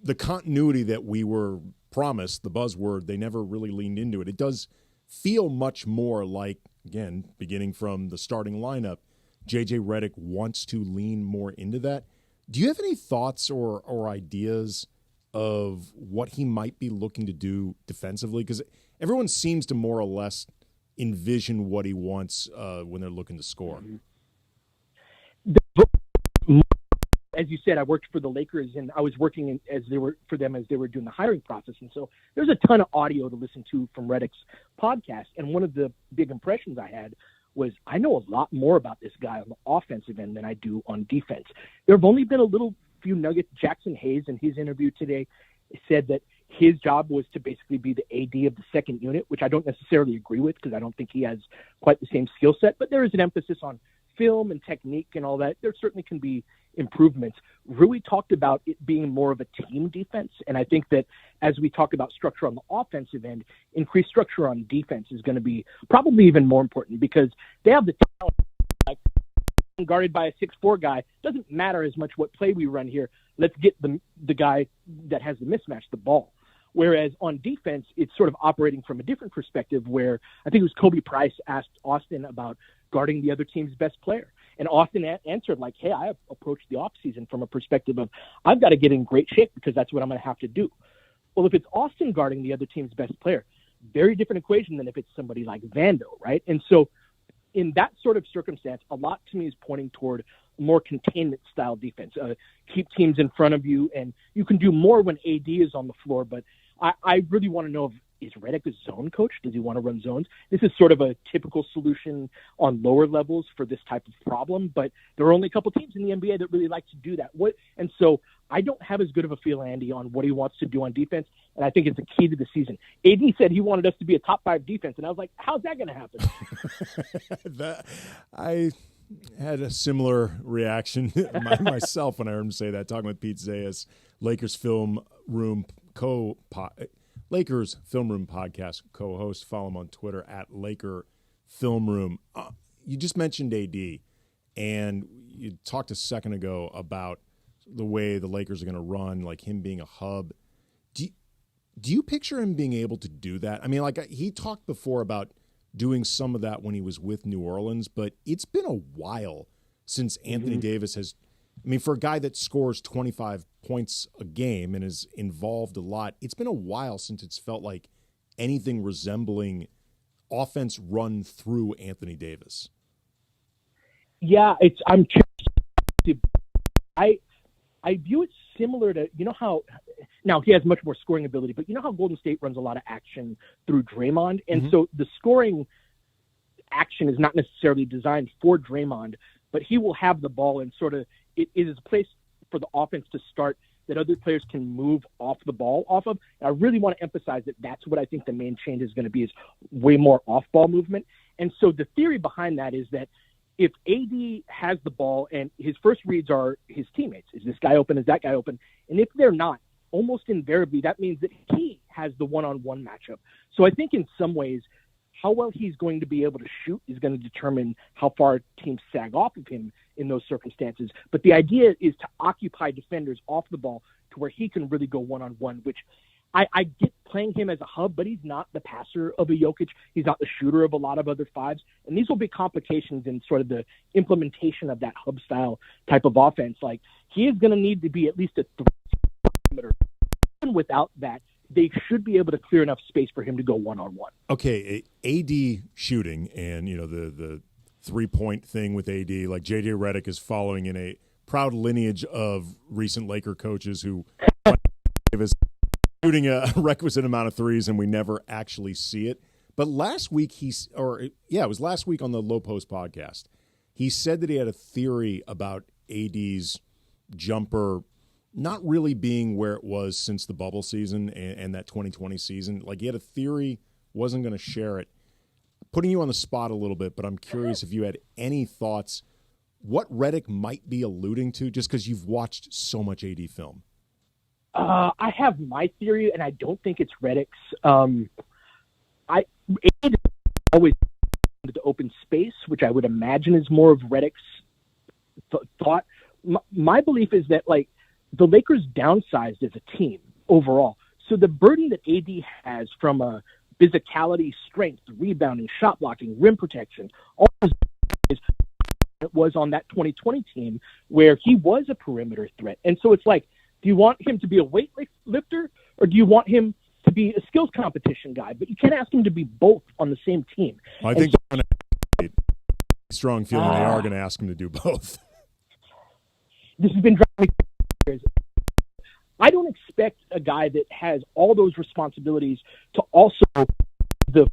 the continuity that we were promised, the buzzword, they never really leaned into it. It does feel much more like, again, beginning from the starting lineup, J.J. Redick wants to lean more into that. Do you have any thoughts or ideas of what he might be looking to do defensively? Because everyone seems to more or less envision what he wants when they're looking to score. As you said, I worked for the Lakers, and I was working for them as they were doing the hiring process. And so there's a ton of audio to listen to from Redick's podcast. And one of the big impressions I had was I know a lot more about this guy on the offensive end than I do on defense. There have only been a few nuggets. Jackson Hayes, in his interview today, said that his job was to basically be the AD of the second unit, which I don't necessarily agree with because I don't think he has quite the same skill set. But there is an emphasis on film and technique and all that. There certainly can be improvements. Rui talked about it being more of a team defense, and I think that as we talk about structure on the offensive end, increased structure on defense is going to be probably even more important because they have the talent. Like, guarded by a 6'4" guy, doesn't matter as much what play we run here. Let's get the guy that has the mismatch the ball. Whereas on defense, it's sort of operating from a different perspective where I think it was Kobe Price asked Austin about guarding the other team's best player. And Austin answered like, hey, I approached the offseason from a perspective of I've got to get in great shape because that's what I'm going to have to do. Well, if it's Austin guarding the other team's best player, very different equation than if it's somebody like Vando, right? And so in that sort of circumstance, a lot to me is pointing toward more containment style defense. Keep teams in front of you, and you can do more when AD is on the floor. But I really want to know, is Redick a zone coach? Does he want to run zones? This is sort of a typical solution on lower levels for this type of problem, but there are only a couple teams in the NBA that really like to do that. And so I don't have as good of a feel, Andy, on what he wants to do on defense, and I think it's a key to the season. AD said he wanted us to be a top 5 defense, and I was like, how's that going to happen? I had a similar reaction myself when I heard him say that, talking with Pete Zayas, Lakers Film Room Lakers Film Room podcast co-host. Follow him on Twitter at Laker Film Room. You just mentioned AD, and you talked a second ago about the way the Lakers are going to run, like him being a hub. Do you picture him being able to do that? I mean, like he talked before about doing some of that when he was with New Orleans, but it's been a while since Anthony Davis has – I mean, for a guy that scores 25 points a game and is involved a lot, it's been a while since it's felt like anything resembling offense run through Anthony Davis? Yeah, I'm curious. I view it similar to, you know how, now he has much more scoring ability, but you know how Golden State runs a lot of action through Draymond? And so the scoring action is not necessarily designed for Draymond, but he will have the ball and sort of, it is a place for the offense to start that other players can move off the ball off of. And I really want to emphasize that that's what I think the main change is going to be, is way more off-ball movement. And so the theory behind that is that if AD has the ball and his first reads are his teammates, is this guy open, is that guy open? And if they're not, almost invariably, that means that he has the one-on-one matchup. So I think in some ways, how well he's going to be able to shoot is going to determine how far teams sag off of him in those circumstances. But the idea is to occupy defenders off the ball to where he can really go one-on-one, which I get playing him as a hub, but he's not the passer of a Jokic. He's not the shooter of a lot of other fives. And these will be complications in sort of the implementation of that hub style type of offense. Like, he is going to need to be at least a 3 Even without that, they should be able to clear enough space for him to go one-on-one. Okay, AD shooting and, you know, the three-point thing with AD, like J.J. Redick is following in a proud lineage of recent Laker coaches who is shooting a requisite amount of threes, and we never actually see it. But last week it was last week on the Low Post podcast, he said that he had a theory about AD's jumper not really being where it was since the bubble season and that 2020 season. Like, he had a theory, wasn't going to share it. Putting you on the spot a little bit, but I'm curious if you had any thoughts what Redick might be alluding to, just because you've watched so much AD film. I have my theory, and I don't think it's Redick's. AD always wanted to open space, which I would imagine is more of Redick's thought. My belief is that, like, the Lakers downsized as a team overall. So the burden that AD has from a physicality, strength, rebounding, shot blocking, rim protection, all those it was on that 2020 team where he was a perimeter threat. And so it's like, do you want him to be a weightlifter or do you want him to be a skills competition guy? But you can't ask him to be both on the same team. I think strong feeling they are going to ask him to do both. This has been driving me years. I don't expect a guy that has all those responsibilities to also be the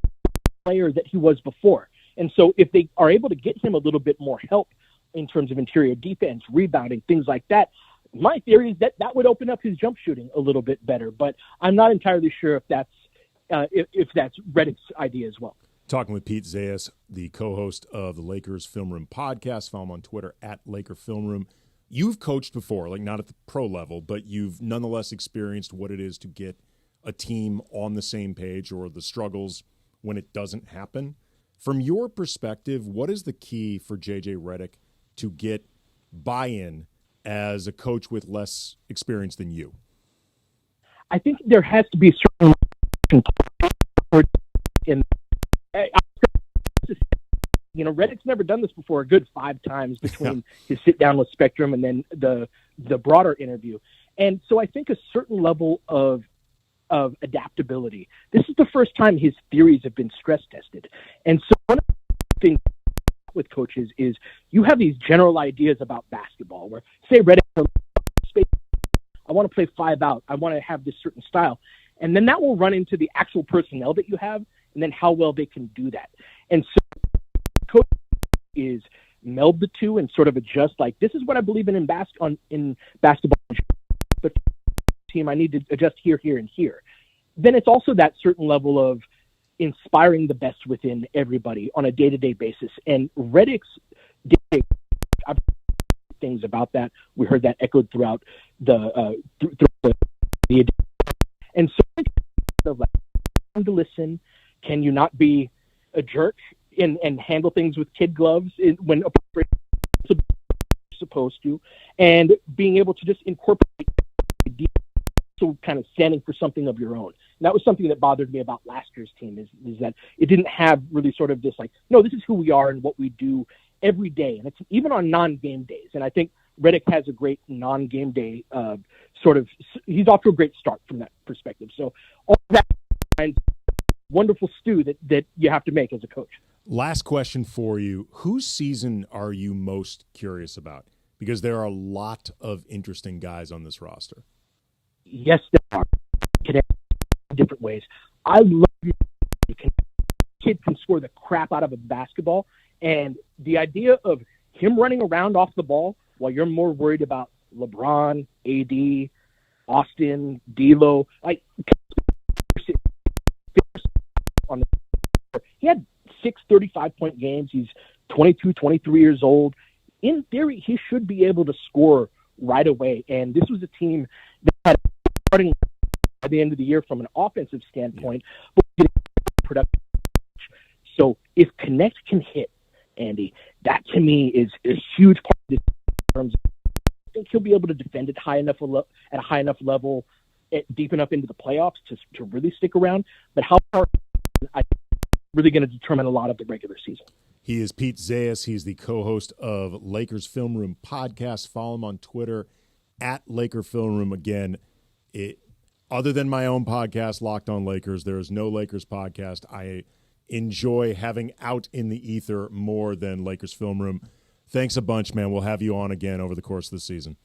player that he was before. And so if they are able to get him a little bit more help in terms of interior defense, rebounding, things like that, my theory is that that would open up his jump shooting a little bit better. But I'm not entirely sure if that's Redick's idea as well. Talking with Pete Zayas, the co-host of the Lakers Film Room podcast. Follow him on Twitter at Laker Film Room. You've coached before, like not at the pro level, but you've nonetheless experienced what it is to get a team on the same page or the struggles when it doesn't happen. From your perspective, what is the key for J.J. Redick to get buy-in as a coach with less experience than you? I think there has to be certain Redick's never done this before a good 5 times between his sit down with Spectrum and then the broader interview. And so I think a certain level of adaptability. This is the first time his theories have been stress tested. And so one of the things with coaches is you have these general ideas about basketball where, say, Redick, I want to play 5 out. I want to have this certain style. And then that will run into the actual personnel that you have and then how well they can do that. And so coach is meld the two and sort of adjust, like, this is what I believe in basketball, but team, I need to adjust here, here, and here. Then it's also that certain level of inspiring the best within everybody on a day-to-day basis. And Redick's I've heard things about that. We heard that echoed throughout the and so like, to listen. Can you not be a jerk and handle things with kid gloves when supposed to, and being able to just incorporate so kind of standing for something of your own. And that was something that bothered me about last year's team is that it didn't have really sort of this like, no, this is who we are and what we do every day. And it's even on non-game days. And I think Redick has a great non-game day he's off to a great start from that perspective. So all that wonderful stew that you have to make as a coach. Last question for you. Whose season are you most curious about? Because there are a lot of interesting guys on this roster. Yes, there are. Different ways. I love kid can score the crap out of a basketball, and the idea of him running around off the ball while you're more worried about LeBron, AD, Austin, D'Lo. He had 6 35-point games. He's 22, 23 years old. In theory, he should be able to score right away. And this was a team that had starting by the end of the year from an offensive standpoint, but production. So if Connect can hit, Andy, that to me is a huge part of this. In terms of, I think he'll be able to defend it at a high enough level, deep enough into the playoffs to really stick around. But how far I really going to determine a lot of the regular season. He is Pete Zayas. He's the co-host of Lakers Film Room podcast. Follow him on Twitter at Laker Film Room. Again, other than my own podcast, Locked on Lakers, there is no Lakers podcast I enjoy having out in the ether more than Lakers Film Room. Thanks a bunch, man. We'll have you on again over the course of the season.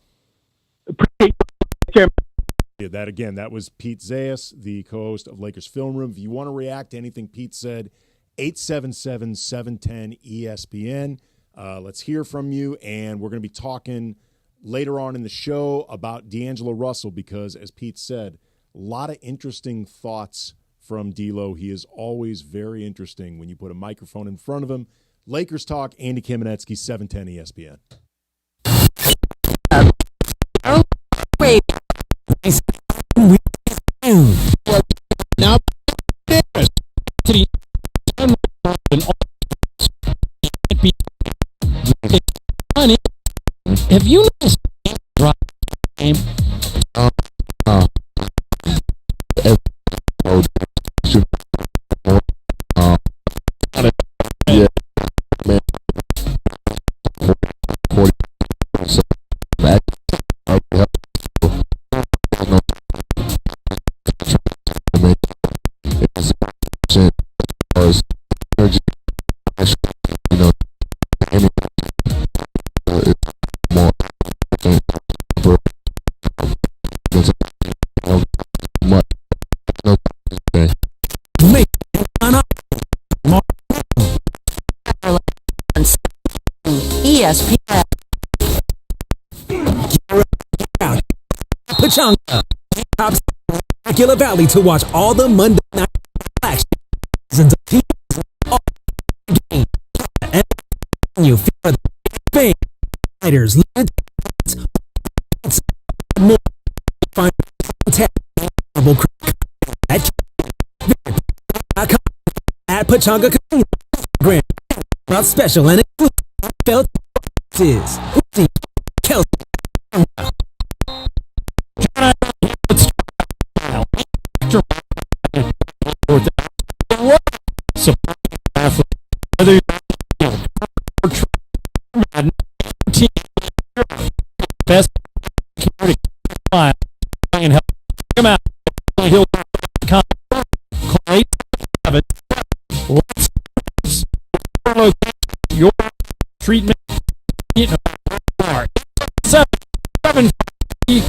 That was Pete Zayas, the co-host of Lakers Film Room. If you want to react to anything Pete said, 877-710-ESPN. Let's hear from you, and we're going to be talking later on in the show about D'Angelo Russell because, as Pete said, a lot of interesting thoughts from D'Lo. He is always very interesting when you put a microphone in front of him. Lakers Talk, Andy Kamenetzky, 710 ESPN. Now, have you noticed game? Yeah, man. 40%. ESPN. Pachanga. Top Spectacular Valley to watch all the Monday night action. And you feel the Spain fighters. Find at Pachanga Casino. About special and felt is Kelsey. Best security file and help come out. He'll come. Call 877. Let's your treatment. 7 3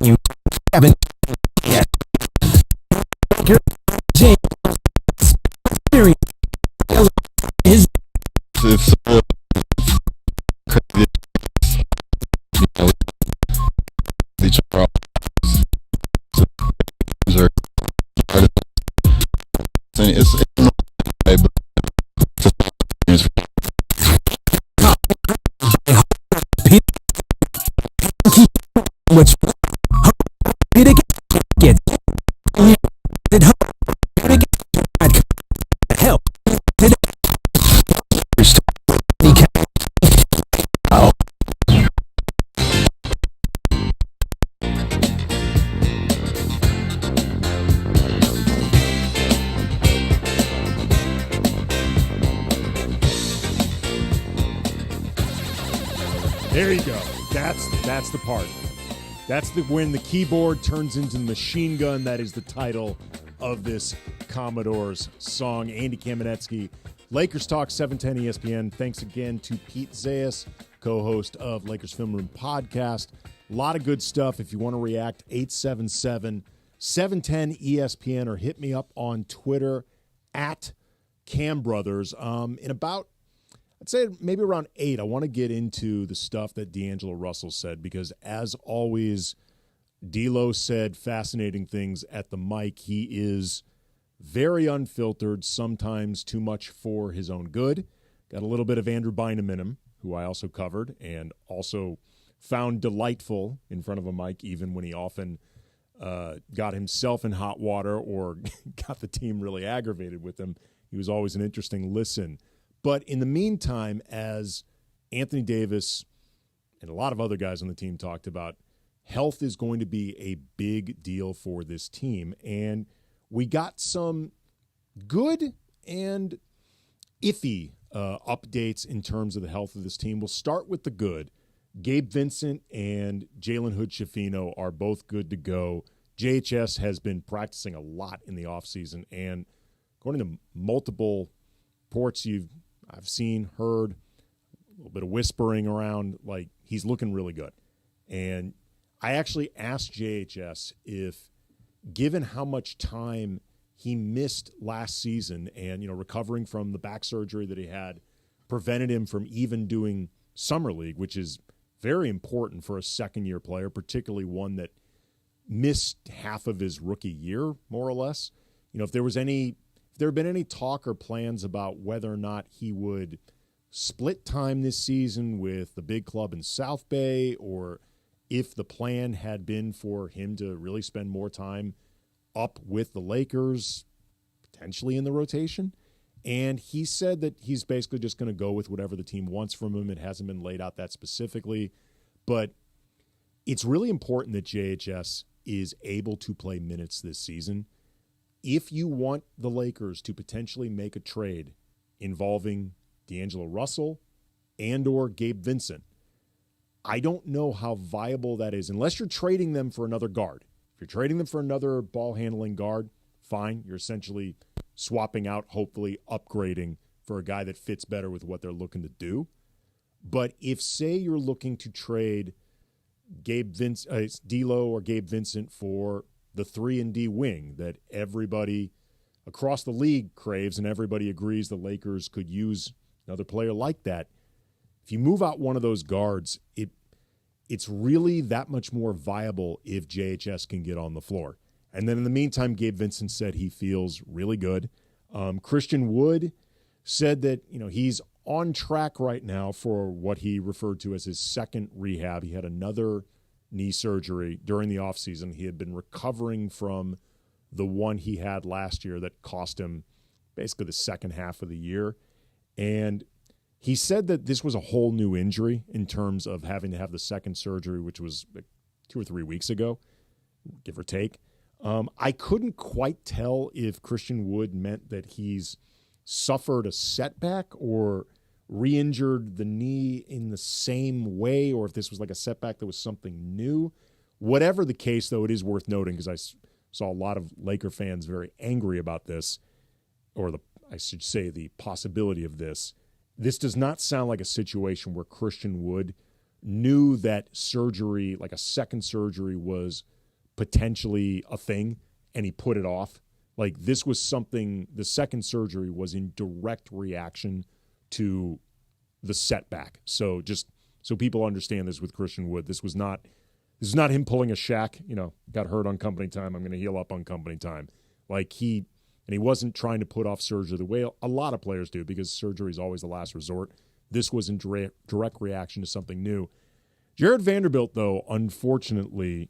you haven't yet. James experience is it's crazy. You know, the Charles it's which get help. There you go. That's the part. That's when the keyboard turns into the machine gun. That is the title of this Commodores song. Andy Kamenetzky, Lakers Talk, 710 ESPN. Thanks again to Pete Zayas, co-host of Lakers Film Room Podcast. A lot of good stuff. If you want to react, 877-710 ESPN, or hit me up on Twitter at CamBrothers. In about, I'd say maybe around 8, I want to get into the stuff that D'Angelo Russell said, because as always, D'Lo said fascinating things at the mic. He is very unfiltered, sometimes too much for his own good. Got a little bit of Andrew Bynum in him, who I also covered and also found delightful in front of a mic, even when he often got himself in hot water or got the team really aggravated with him. He was always an interesting listen. But in the meantime, as Anthony Davis and a lot of other guys on the team talked about, health is going to be a big deal for this team. And we got some good and iffy updates in terms of the health of this team. We'll start with the good. Gabe Vincent and Jalen Hood-Schifino are both good to go. JHS has been practicing a lot in the offseason, and according to multiple reports I've seen, heard, a little bit of whispering around, like, he's looking really good. And I actually asked JHS if, given how much time he missed last season and, recovering from the back surgery that he had, prevented him from even doing Summer League, which is very important for a second-year player, particularly one that missed half of his rookie year, more or less. If there had been any talk or plans about whether or not he would split time this season with the big club in South Bay, or if the plan had been for him to really spend more time up with the Lakers, potentially in the rotation. And he said that he's basically just going to go with whatever the team wants from him. It hasn't been laid out that specifically. But it's really important that JHS is able to play minutes this season. If you want the Lakers to potentially make a trade involving D'Angelo Russell and or Gabe Vincent, I don't know how viable that is unless you're trading them for another guard. If you're trading them for another ball-handling guard, fine. You're essentially swapping out, hopefully upgrading for a guy that fits better with what they're looking to do. But if, say, you're looking to trade D'Lo or Gabe Vincent for the 3-and-D wing that everybody across the league craves and everybody agrees the Lakers could use another player like that, if you move out one of those guards, it's really that much more viable if JHS can get on the floor. And then in the meantime, Gabe Vincent said he feels really good. Christian Wood said that he's on track right now for what he referred to as his second rehab. He had another knee surgery during the offseason. He had been recovering from the one he had last year that cost him basically the second half of the year. And he said that this was a whole new injury in terms of having to have the second surgery, which was 2 or 3 weeks ago, give or take. I couldn't quite tell if Christian Wood meant that he's suffered a setback or re-injured the knee in the same way, or if this was like a setback that was something new. Whatever the case, though, it is worth noting, because I saw a lot of Laker fans very angry about this, or I should say the possibility of this. This does not sound like a situation where Christian Wood knew that surgery, like a second surgery, was potentially a thing, and he put it off. Like, this was something, the second surgery was in direct reaction to the setback. So just so people understand this with Christian Wood, this is not him pulling a Shaq, got hurt on company time, I'm going to heal up on company time. Like, he wasn't trying to put off surgery the way a lot of players do, because surgery is always the last resort. This was in direct reaction to something new. Jared Vanderbilt, though, unfortunately,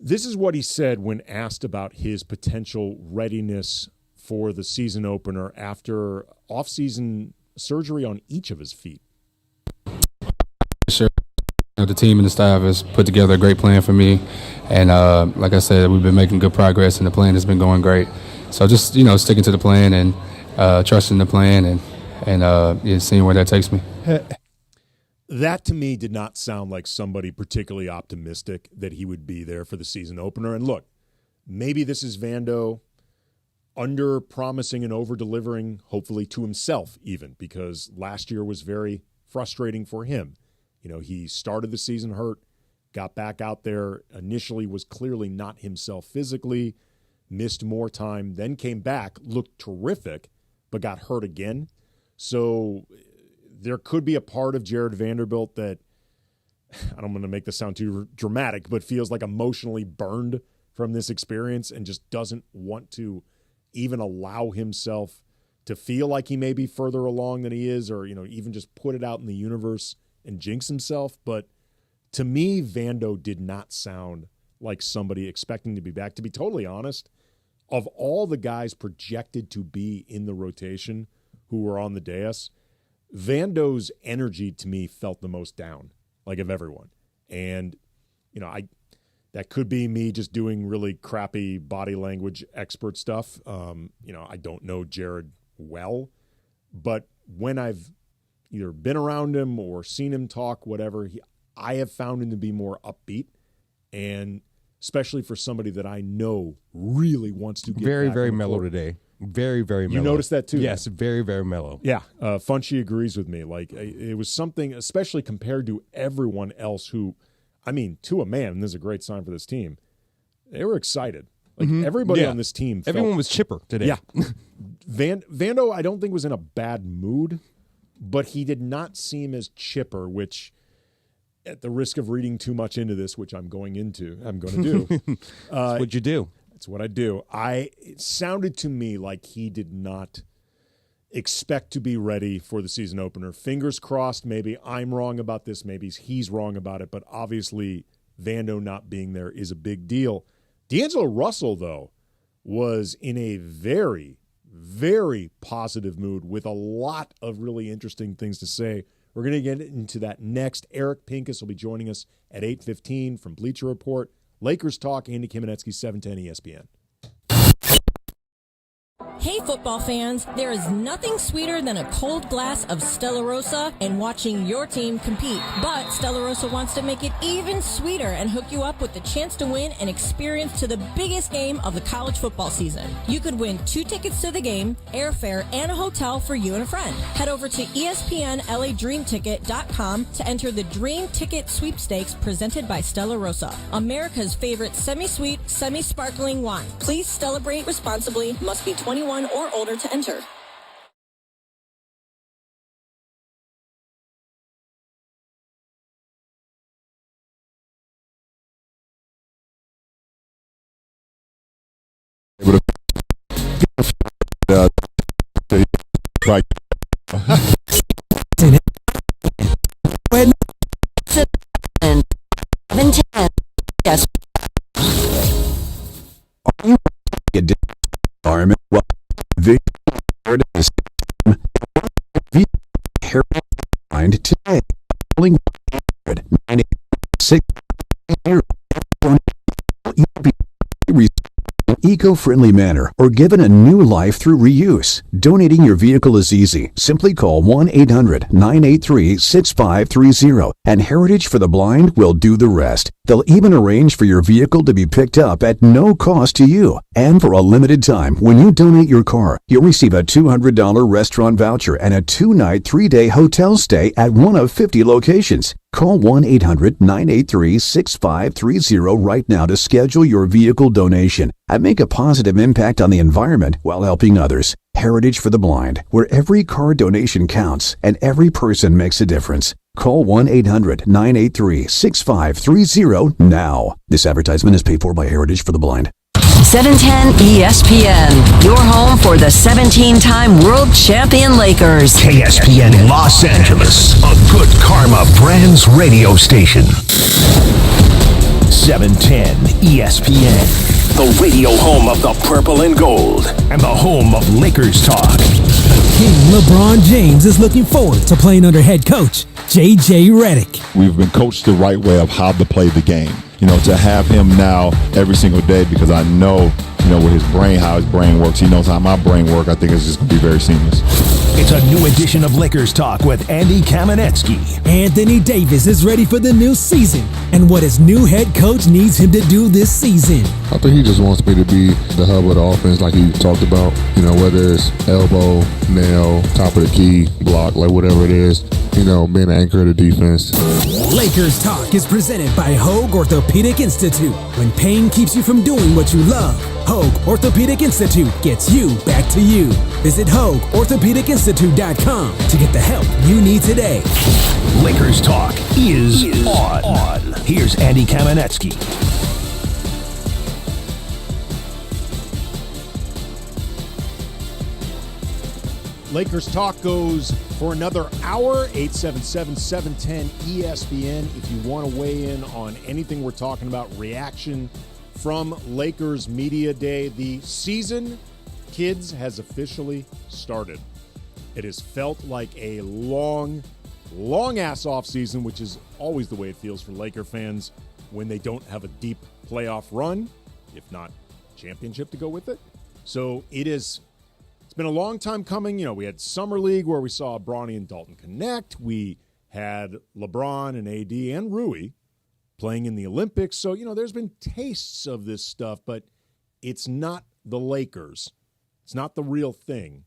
this is what he said when asked about his potential readiness for the season opener after off-season surgery on each of his feet. Sure. The team and the staff has put together a great plan for me. And like I said, we've been making good progress, and the plan has been going great. So just, sticking to the plan and trusting the plan and seeing where that takes me. That to me did not sound like somebody particularly optimistic that he would be there for the season opener. And look, maybe this is Vando under promising and over delivering, hopefully to himself even, because last year was very frustrating for him. You know, he started the season hurt, got back out there, initially was clearly not himself physically, missed more time, then came back, looked terrific, but got hurt again. So there could be a part of Jared Vanderbilt that, I don't want to make this sound too dramatic, but feels like emotionally burned from this experience and just doesn't want to even allow himself to feel like he may be further along than he is, or, you know, even just put it out in the universe and jinx himself. But to me, Vando did not sound like somebody expecting to be back. To be totally honest, of all the guys projected to be in the rotation who were on the dais, Vando's energy to me felt the most down, like of everyone. And, you know, that could be me just doing really crappy body language expert stuff. You know, I don't know Jared well, but when I've either been around him or seen him talk, whatever, I have found him to be more upbeat, and especially for somebody that I know really wants to get very, back very on the mellow court. today. Very, very mellow. You noticed that too? Yes, very, very mellow. Yeah, Funchy agrees with me. Like, it was something, especially compared to everyone else who, I mean, to a man, and this is a great sign for this team, they were excited. Like, everybody on this team everyone was chipper today. Yeah. Vando, I don't think, was in a bad mood, but he did not seem as chipper, which, at the risk of reading too much into this, which I'm going to do. That's what you do. That's what I do. It sounded to me like he did not expect to be ready for the season opener. Fingers crossed, maybe I'm wrong about this, maybe he's wrong about it, but obviously Vando not being there is a big deal. D'Angelo Russell, though, was in a very, very positive mood with a lot of really interesting things to say. We're going to get into that next. Eric Pincus will be joining us at 8:15 from Bleacher Report. Lakers Talk, Andy Kamenetzky, 710 ESPN. Hey football fans, there is nothing sweeter than a cold glass of Stella Rosa and watching your team compete. But Stella Rosa wants to make it even sweeter and hook you up with the chance to win an experience to the biggest game of the college football season. You could win 2 tickets to the game, airfare, and a hotel for you and a friend. Head over to ESPNLADreamTicket.com to enter the Dream Ticket Sweepstakes presented by Stella Rosa, America's favorite semi-sweet, semi-sparkling wine. Please celebrate responsibly. Must be 21 or older to enter. Right. Yes. Are you a environment? Well, the find today. 96 eco-friendly manner or given a new life through reuse. Donating your vehicle is easy. Simply call 1-800-983-6530 and Heritage for the Blind will do the rest. They'll even arrange for your vehicle to be picked up at no cost to you. And for a limited time, when you donate your car, you'll receive a $200 restaurant voucher and a 2-night, 3-day hotel stay at one of 50 locations. Call 1-800-983-6530 right now to schedule your vehicle donation and make a positive impact on the environment while helping others. Heritage for the Blind, where every car donation counts and every person makes a difference. Call 1-800-983-6530 now. This advertisement is paid for by Heritage for the Blind. 710 ESPN, your home for the 17-time world champion Lakers. KSPN Los Angeles, a Good Karma Brands radio station. 710 ESPN, the radio home of the purple and gold, and the home of Lakers talk. King LeBron James is looking forward to playing under head coach J.J. Redick. We've been coached the right way of how to play the game. You know, to have him now every single day, because I know, with his brain, how his brain works. He knows how my brain works. I think it's just going to be very seamless. It's a new edition of Lakers Talk with Andy Kamenetzky. Anthony Davis is ready for the new season and what his new head coach needs him to do this season. I think he just wants me to be the hub of the offense like he talked about. Whether it's elbow, nail, top of the key, block, like whatever it is, being an anchor of the defense. Lakers Talk is presented by Hoag Orthopedic Institute. When pain keeps you from doing what you love, Hoag Orthopedic Institute gets you back to you. Visit HoagOrthopedicInstitute.com to get the help you need today. Lakers Talk is on. Here's Andy Kamenetzky. Lakers Talk goes for another hour, 877-710-ESPN. If you want to weigh in on anything we're talking about, reaction from Lakers Media Day. The season, kids, has officially started. It has felt like a long-ass offseason, which is always the way it feels for Laker fans when they don't have a deep playoff run, if not championship to go with it. So it's been a long time coming. We had Summer League where we saw Bronny and Dalton connect. We had LeBron and AD and Rui playing in the Olympics. So, there's been tastes of this stuff, but it's not the Lakers. It's not the real thing.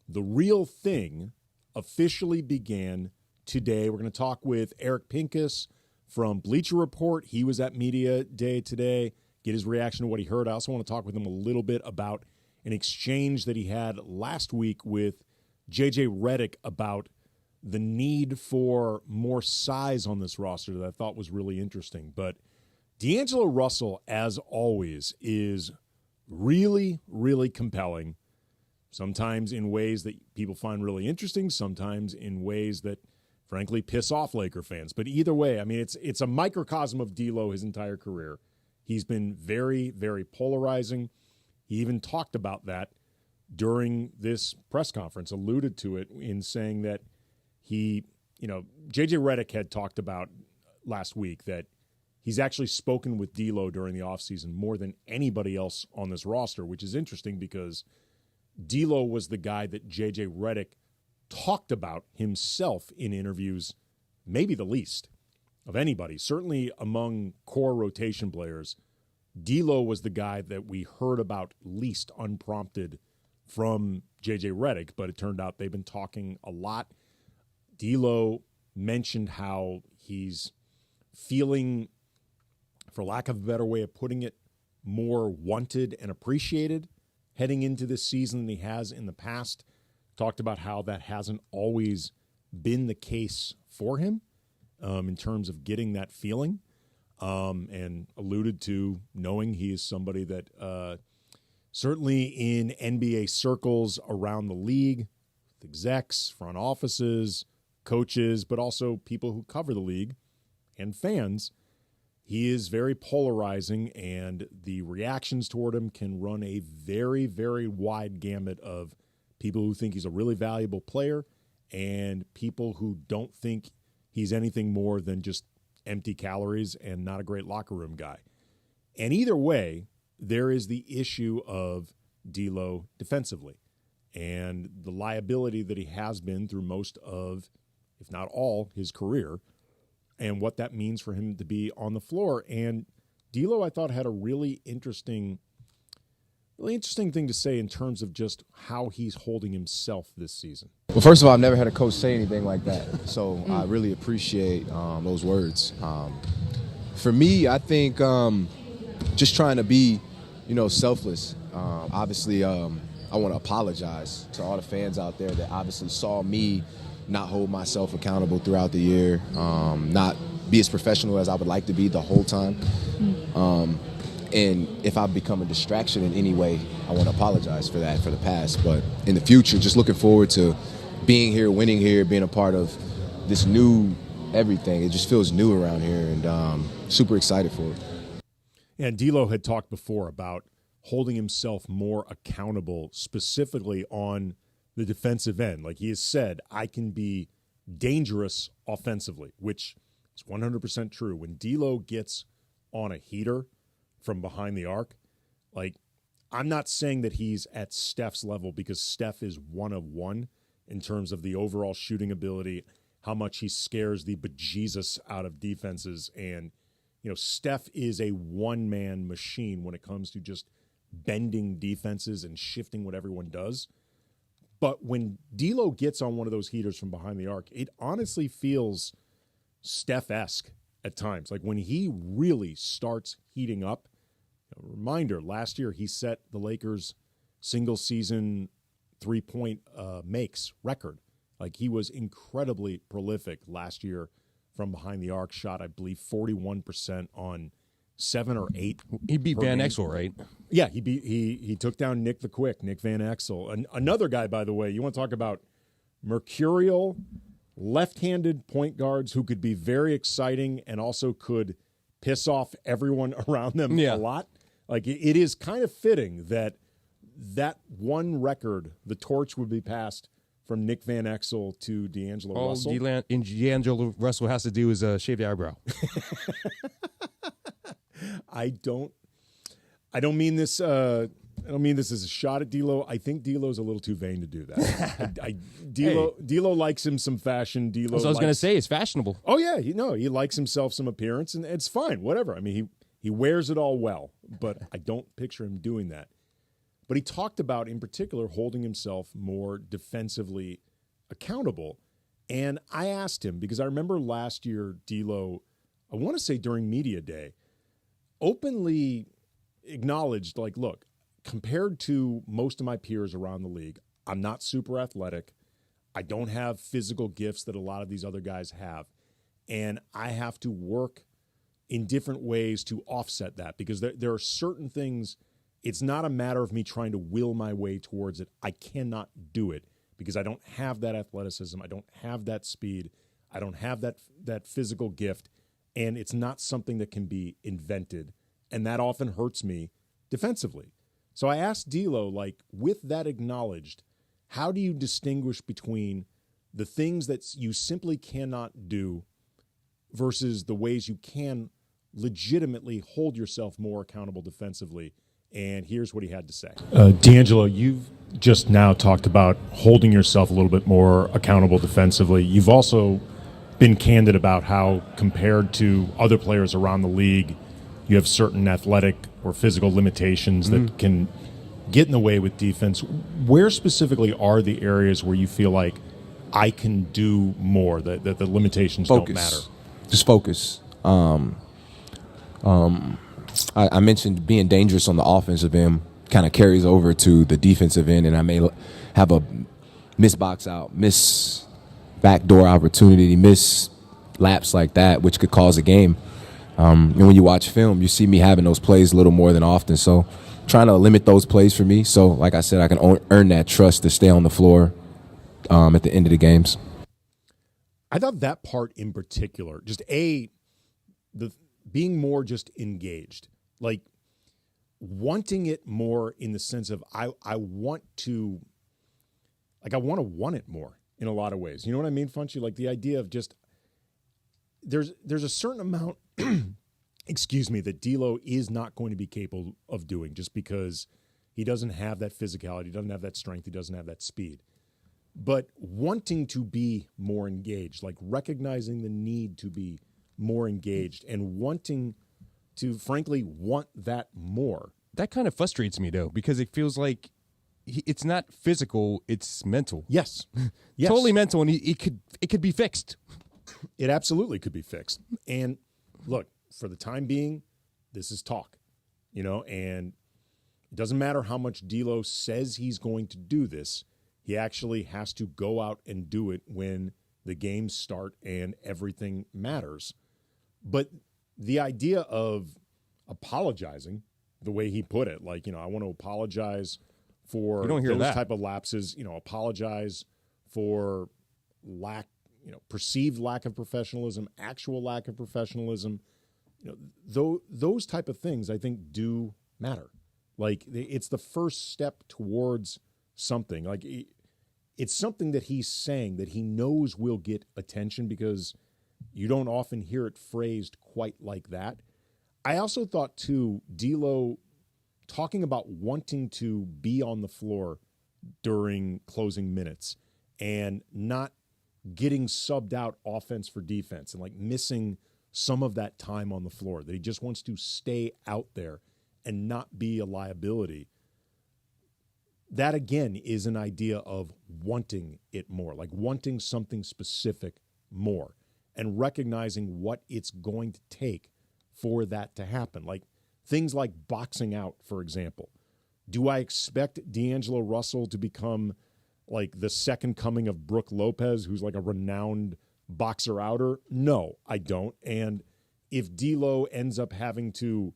The real thing officially began today. We're going to talk with Eric Pincus from Bleacher Report. He was at Media Day today, get his reaction to what he heard. I also want to talk with him a little bit about an exchange that he had last week with J.J. Redick about the need for more size on this roster that I thought was really interesting. But D'Angelo Russell, as always, is really, really compelling, sometimes in ways that people find really interesting, sometimes in ways that, frankly, piss off Laker fans. But either way, it's a microcosm of D'Lo his entire career. He's been very, very polarizing. He even talked about that during this press conference, alluded to it in saying that J.J. Redick had talked about last week that he's actually spoken with D'Lo during the offseason more than anybody else on this roster, which is interesting because D'Lo was the guy that J.J. Redick talked about himself in interviews, maybe the least of anybody. Certainly among core rotation players, D'Lo was the guy that we heard about least unprompted from J.J. Redick, but it turned out they've been talking a lot. D'Lo mentioned how he's feeling, for lack of a better way of putting it, more wanted and appreciated heading into this season than he has in the past. Talked about how that hasn't always been the case for him in terms of getting that feeling, and alluded to knowing he is somebody that certainly in NBA circles around the league, execs, front offices, coaches, but also people who cover the league and fans, he is very polarizing, and the reactions toward him can run a very, very wide gamut of people who think he's a really valuable player and people who don't think he's anything more than just empty calories and not a great locker room guy. And either way, there is the issue of D'Lo defensively and the liability that he has been through most of, if not all, his career, and what that means for him to be on the floor. And D'Lo, I thought, had a really interesting thing to say in terms of just how he's holding himself this season. Well, first of all, I've never had a coach say anything like that, so I really appreciate those words. For me, I think just trying to be, selfless. Obviously, I want to apologize to all the fans out there that obviously saw me not hold myself accountable throughout the year, not be as professional as I would like to be the whole time. And if I've become a distraction in any way, I want to apologize for that for the past. But in the future, just looking forward to being here, winning here, being a part of this new everything. It just feels new around here, and super excited for it. And D'Lo had talked before about holding himself more accountable, specifically on the defensive end. Like he has said, I can be dangerous offensively, which is 100% true. When D'Lo gets on a heater from behind the arc, like, I'm not saying that he's at Steph's level because Steph is one of one. in terms of the overall shooting ability, how much he scares the bejesus out of defenses. And, Steph is a one-man machine when it comes to just bending defenses and shifting what everyone does. But when D'Lo gets on one of those heaters from behind the arc, it honestly feels Steph-esque at times. Like when he really starts heating up. Reminder, last year he set the Lakers' single-season three-point makes record. Like he was incredibly prolific last year from behind the arc. Shot, I believe, 41% on 7 or 8. He beat Van Exel, right? Yeah, he took down Nick Van Exel. Another guy, by the way, you want to talk about mercurial left-handed point guards who could be very exciting and also could piss off everyone around them a lot. Like it is kind of fitting that one record, the torch would be passed from Nick Van Exel to D'Angelo Russell. All D'Angelo Russell has to do is shave the eyebrow. I don't mean this. I don't mean this as a shot at D'Lo. I think D'Lo's a little too vain to do that. D'Lo likes him some fashion. That's what I was going to say. It's fashionable. Oh yeah, he likes himself some appearance, and it's fine. Whatever. I mean, he wears it all well, but I don't picture him doing that. But he talked about, in particular, holding himself more defensively accountable. And I asked him, because I remember last year, D'Lo, I want to say during media day, openly acknowledged, like, look, compared to most of my peers around the league, I'm not super athletic. I don't have physical gifts that a lot of these other guys have. And I have to work in different ways to offset that, because there are certain things. It's not a matter of me trying to will my way towards it. I cannot do it because I don't have that athleticism. I don't have that speed. I don't have that physical gift. And it's not something that can be invented. And that often hurts me defensively. So I asked D'Lo, like, with that acknowledged, how do you distinguish between the things that you simply cannot do versus the ways you can legitimately hold yourself more accountable defensively? And here's what he had to say. D'Angelo, you've just now talked about holding yourself a little bit more accountable defensively. You've also been candid about how, compared to other players around the league, you have certain athletic or physical limitations that can get in the way with defense. Where specifically are the areas where you feel like I can do more, that the limitations don't matter? Just focus. I mentioned being dangerous on the offensive end kind of carries over to the defensive end, and I may have a miss box out, miss backdoor opportunity, miss laps like that, which could cause a game. And when you watch film, you see me having those plays a little more than often. So trying to limit those plays for me. So, like I said, I can earn that trust to stay on the floor at the end of the games. I thought that part in particular, just the being more just engaged, like wanting it more in the sense of I want to want it more in a lot of ways. You know what I mean, Funchy? Like the idea of just there's a certain amount, excuse me, that D'Lo is not going to be capable of doing just because he doesn't have that physicality, he doesn't have that strength, he doesn't have that speed. But wanting to be more engaged, like recognizing the need to be more engaged and wanting to, frankly, want that more. That kind of frustrates me, though, because it feels like it's not physical, it's mental. Yes. Yes. Totally mental, and it could be fixed. It absolutely could be fixed. And look, for the time being, this is talk, and it doesn't matter how much D'Lo says he's going to do this. He actually has to go out and do it when the games start and everything matters. But the idea of apologizing, the way he put it, like, I want to apologize for those type of lapses, apologize for perceived lack of professionalism, actual lack of professionalism, those type of things I think do matter. Like it's the first step towards something. Like it's something that he's saying that he knows will get attention because you don't often hear it phrased quite like that. I also thought, too, D'Lo talking about wanting to be on the floor during closing minutes and not getting subbed out offense for defense and like missing some of that time on the floor, that he just wants to stay out there and not be a liability. That, again, is an idea of wanting it more, like wanting something specific more and recognizing what it's going to take for that to happen. Like things like boxing out, for example. Do I expect D'Angelo Russell to become like the second coming of Brooke Lopez, who's like a renowned boxer outer? No, I don't. And if D'Lo ends up having to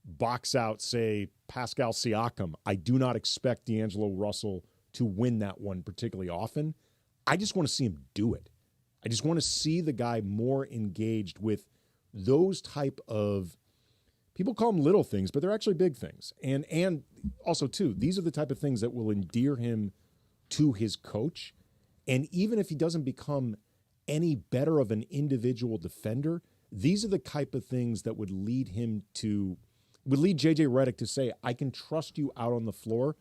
box out, say, Pascal Siakam, I do not expect D'Angelo Russell to win that one particularly often. I just want to see him do it. I just want to see the guy more engaged with those type of, people call them little things, but they're actually big things. And also, too, these are the type of things that will endear him to his coach. And even if he doesn't become any better of an individual defender, these are the type of things that would lead J.J. Redick to say, I can trust you out on the floor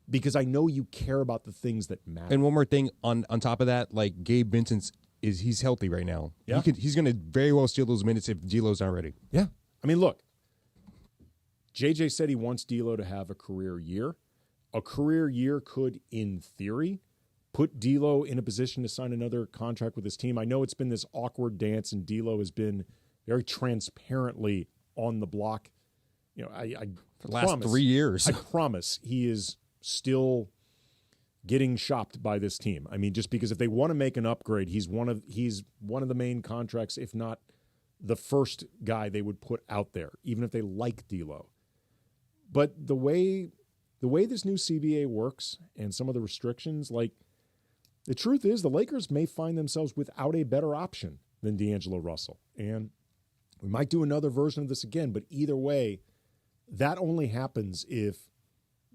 because I know you care about the things that matter. And one more thing on top of that, like Gabe Vincent's he's healthy right now. Yeah. He's going to very well steal those minutes if D'Lo's not ready. Yeah. I mean, look, J.J. said he wants D'Lo to have a career year. A career year could, in theory, put D'Lo in a position to sign another contract with his team. I know it's been this awkward dance, and D'Lo has been very transparently on the block. You know, for the last 3 years. I promise he is still getting shopped by this team. I mean, just because if they want to make an upgrade, he's one of the main contracts, if not the first guy they would put out there, even if they like D'Lo. But the way this new CBA works and some of the restrictions, like, the truth is the Lakers may find themselves without a better option than D'Angelo Russell. And we might do another version of this again, but either way, that only happens if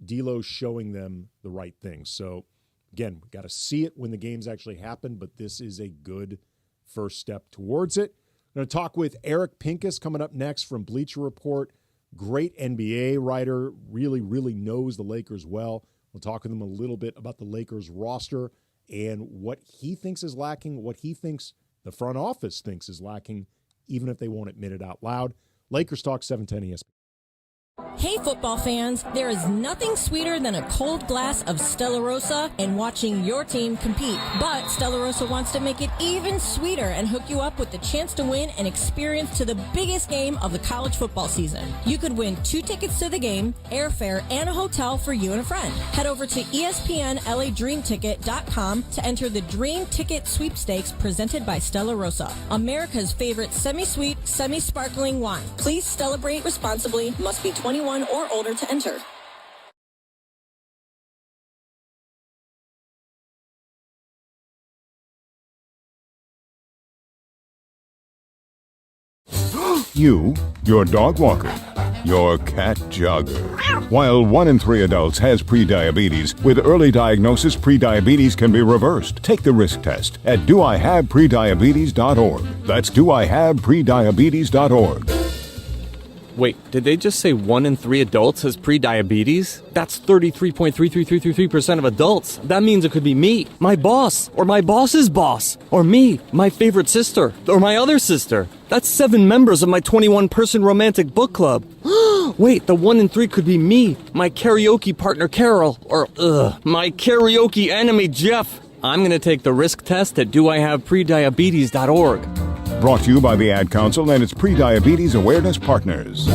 D'Lo's showing them the right things. So, again, we got to see it when the games actually happen, but this is a good first step towards it. I'm going to talk with Eric Pincus coming up next from Bleacher Report. Great NBA writer, really, really knows the Lakers well. We'll talk with him a little bit about the Lakers roster and what he thinks is lacking, what he thinks the front office thinks is lacking, even if they won't admit it out loud. Lakers Talk, 710 ESPN. Hey football fans, there is nothing sweeter than a cold glass of Stella Rosa and watching your team compete. But Stella Rosa wants to make it even sweeter and hook you up with the chance to win an experience to the biggest game of the college football season. You could win 2 tickets to the game, airfare, and a hotel for you and a friend. Head over to ESPNLADreamTicket.com to enter the Dream Ticket Sweepstakes presented by Stella Rosa, America's favorite semi-sweet, semi-sparkling wine. Please celebrate responsibly. Must be 21 or older to enter. You, your dog walker, your cat jogger. While 1 in 3 adults has prediabetes, with early diagnosis, prediabetes can be reversed. Take the risk test at doihaveprediabetes.org. That's doihaveprediabetes.org. Wait, did they just say 1 in 3 adults has prediabetes? That's 33.33333% of adults. That means it could be me, my boss, or my boss's boss, or me, my favorite sister, or my other sister. That's 7 members of my 21-person romantic book club. Wait, the 1 in 3 could be me, my karaoke partner Carol, or my karaoke enemy Jeff. I'm going to take the risk test at doihaveprediabetes.org. Brought to you by the Ad Council and its Prediabetes Awareness Partners.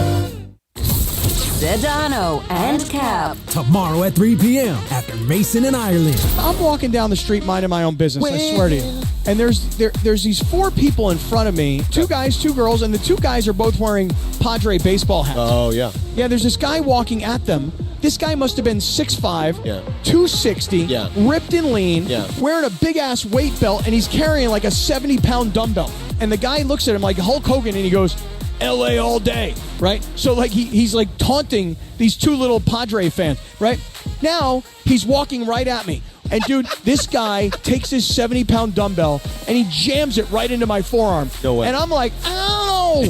Sedano and Cap. Tomorrow at 3 p.m. after Mason and Ireland. I'm walking down the street minding my own business, I swear to you. And there's these 4 people in front of me, 2 guys, 2 girls, and the 2 guys are both wearing Padre baseball hats. Oh, yeah. Yeah, there's this guy walking at them. This guy must have been 6'5", 260, ripped and lean, wearing a big-ass weight belt, and he's carrying like a 70-pound dumbbell. And the guy looks at him like Hulk Hogan, and he goes, L.A. all day, right? So like he's like taunting these 2 little Padre fans, right? Now he's walking right at me. And dude, this guy takes his 70-pound dumbbell and he jams it right into my forearm. No way. And I'm like, ow!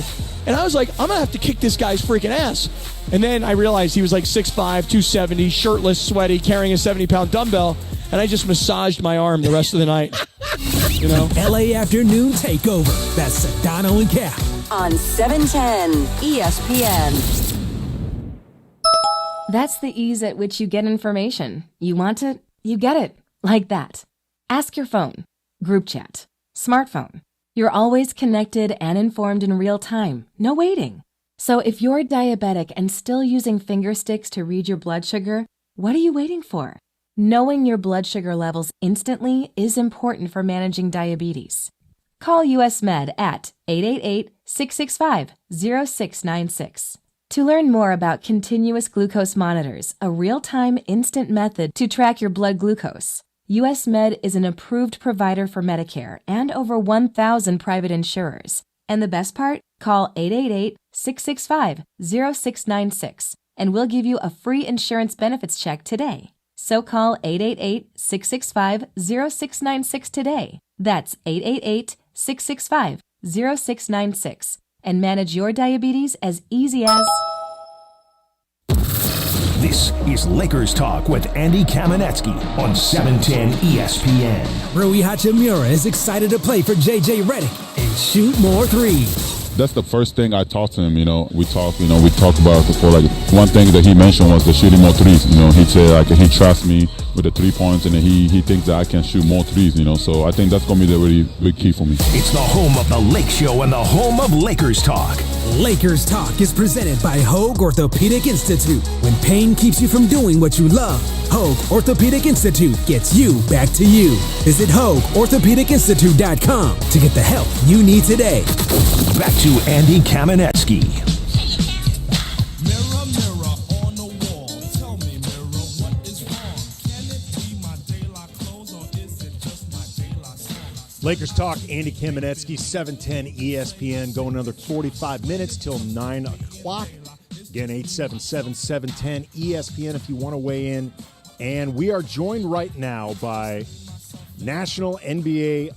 And I was like, I'm going to have to kick this guy's freaking ass. And then I realized he was like 6'5", 270, shirtless, sweaty, carrying a 70-pound dumbbell. And and I just massaged my arm the rest of the night. You know? LA Afternoon Takeover. That's Sedano and Cap. On 710 ESPN. That's the ease at which you get information. You want it, you get it. Like that. Ask your phone. Group chat. Smartphone. You're always connected and informed in real time. No waiting. So if you're diabetic and still using finger sticks to read your blood sugar, what are you waiting for? Knowing your blood sugar levels instantly is important for managing diabetes. Call US Med at 888-665-0696. To learn more about continuous glucose monitors, a real-time instant method to track your blood glucose, US Med is an approved provider for Medicare and over 1,000 private insurers. And the best part? Call 888-665-0696 and we'll give you a free insurance benefits check today. So call 888-665-0696 today. That's 888-665-0696 and manage your diabetes as easy as... This is Lakers Talk with Andy Kamenetzky on 710 ESPN. Rui Hachimura is excited to play for JJ Redick and shoot more threes. That's the first thing I talked to him. We talked about before. Like, one thing that he mentioned was the shooting more threes. He said like he trusts me with the 3 points, and he thinks that I can shoot more threes. So I think that's gonna be the really big key for me. It's the home of the Lake Show and the home of Lakers Talk. Lakers Talk is presented by Hoag Orthopedic Institute. When pain keeps you from doing what you love, Hoag Orthopedic Institute gets you back to you. Visit HoagOrthopedicInstitute.com to get the help you need today. Back to Andy Kamenetzky. Lakers Talk, Andy Kamenetzky, 710 ESPN, going another 45 minutes till 9 o'clock. Again, 877-710 ESPN if you want to weigh in. And we are joined right now by national NBA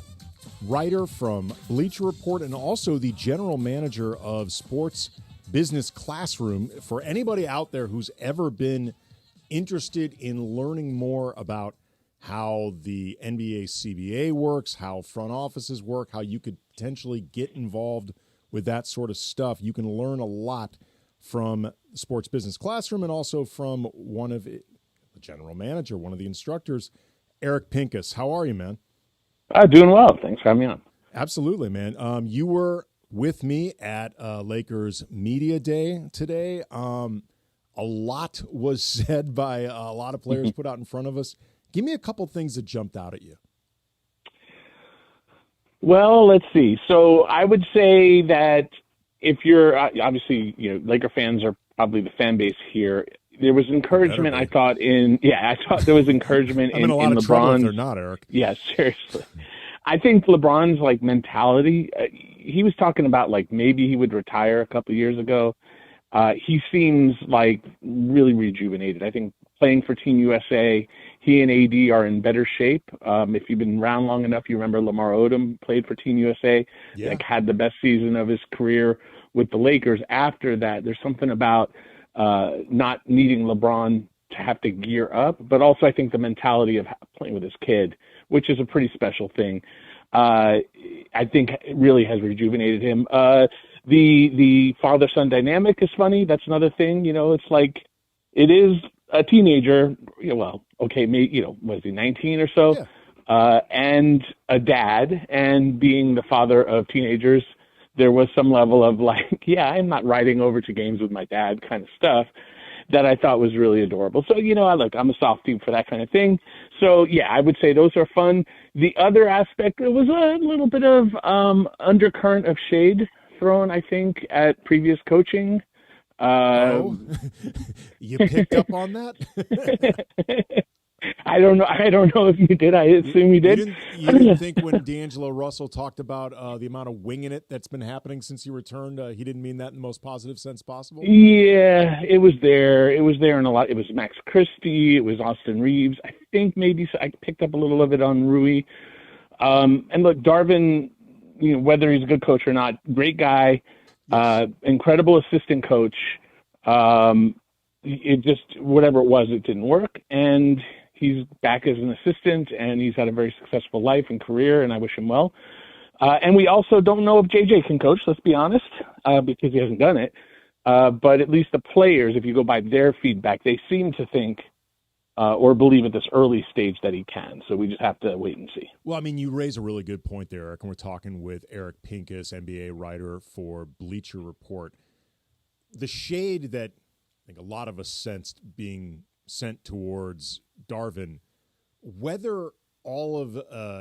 writer from Bleacher Report and also the general manager of Sports Business Classroom. For anybody out there who's ever been interested in learning more about how the NBA CBA works, how front offices work, how you could potentially get involved with that sort of stuff, you can learn a lot from Sports Business Classroom and also from one of the general manager, one of the instructors, Eric Pincus. How are you, man? Doing well. Thanks for having me on. Absolutely, man. You were with me at Lakers Media Day today. A lot was said by a lot of players put out in front of us. Give me a couple things that jumped out at you. Well, let's see. So I would say that if you're obviously, Laker fans are probably the fan base here. There was encouragement, I thought, I thought there was encouragement in LeBron's. They're not, Eric. Yeah, seriously. I think LeBron's mentality. He was talking about maybe he would retire a couple of years ago. He seems really rejuvenated. I think playing for Team USA, he and AD are in better shape. If you've been around long enough, you remember Lamar Odom played for Team USA, had the best season of his career with the Lakers. After that, there's something about not needing LeBron to have to gear up, but also I think the mentality of playing with his kid, which is a pretty special thing, I think it really has rejuvenated him. The father-son dynamic is funny. That's another thing. It's it is a teenager, was he 19 or so, and a dad, and being the father of teenagers, there was some level of I'm not riding over to games with my dad kind of stuff that I thought was really adorable. So, I'm a softie for that kind of thing. So, I would say those are fun. The other aspect, it was a little bit of undercurrent of shade thrown, I think, at previous coaching. You picked up on that? I don't know if you did. I assume you did. You didn't think when D'Angelo Russell talked about the amount of winging it that's been happening since he returned, he didn't mean that in the most positive sense possible? Yeah, it was there. It was there in a lot. It was Max Christie. It was Austin Reeves. I think maybe I picked up a little of it on Rui. And look, Darvin, whether he's a good coach or not, great guy, incredible assistant coach. It just, whatever it was, it didn't work. And he's back as an assistant, and he's had a very successful life and career, and I wish him well. And we also don't know if JJ can coach, let's be honest, because he hasn't done it. But at least the players, if you go by their feedback, they seem to think or believe at this early stage that he can. So we just have to wait and see. Well, I mean, you raise a really good point there, Eric, and we're talking with Eric Pincus, NBA writer for Bleacher Report. The shade that I think a lot of us sensed being sent towards Darvin, whether all of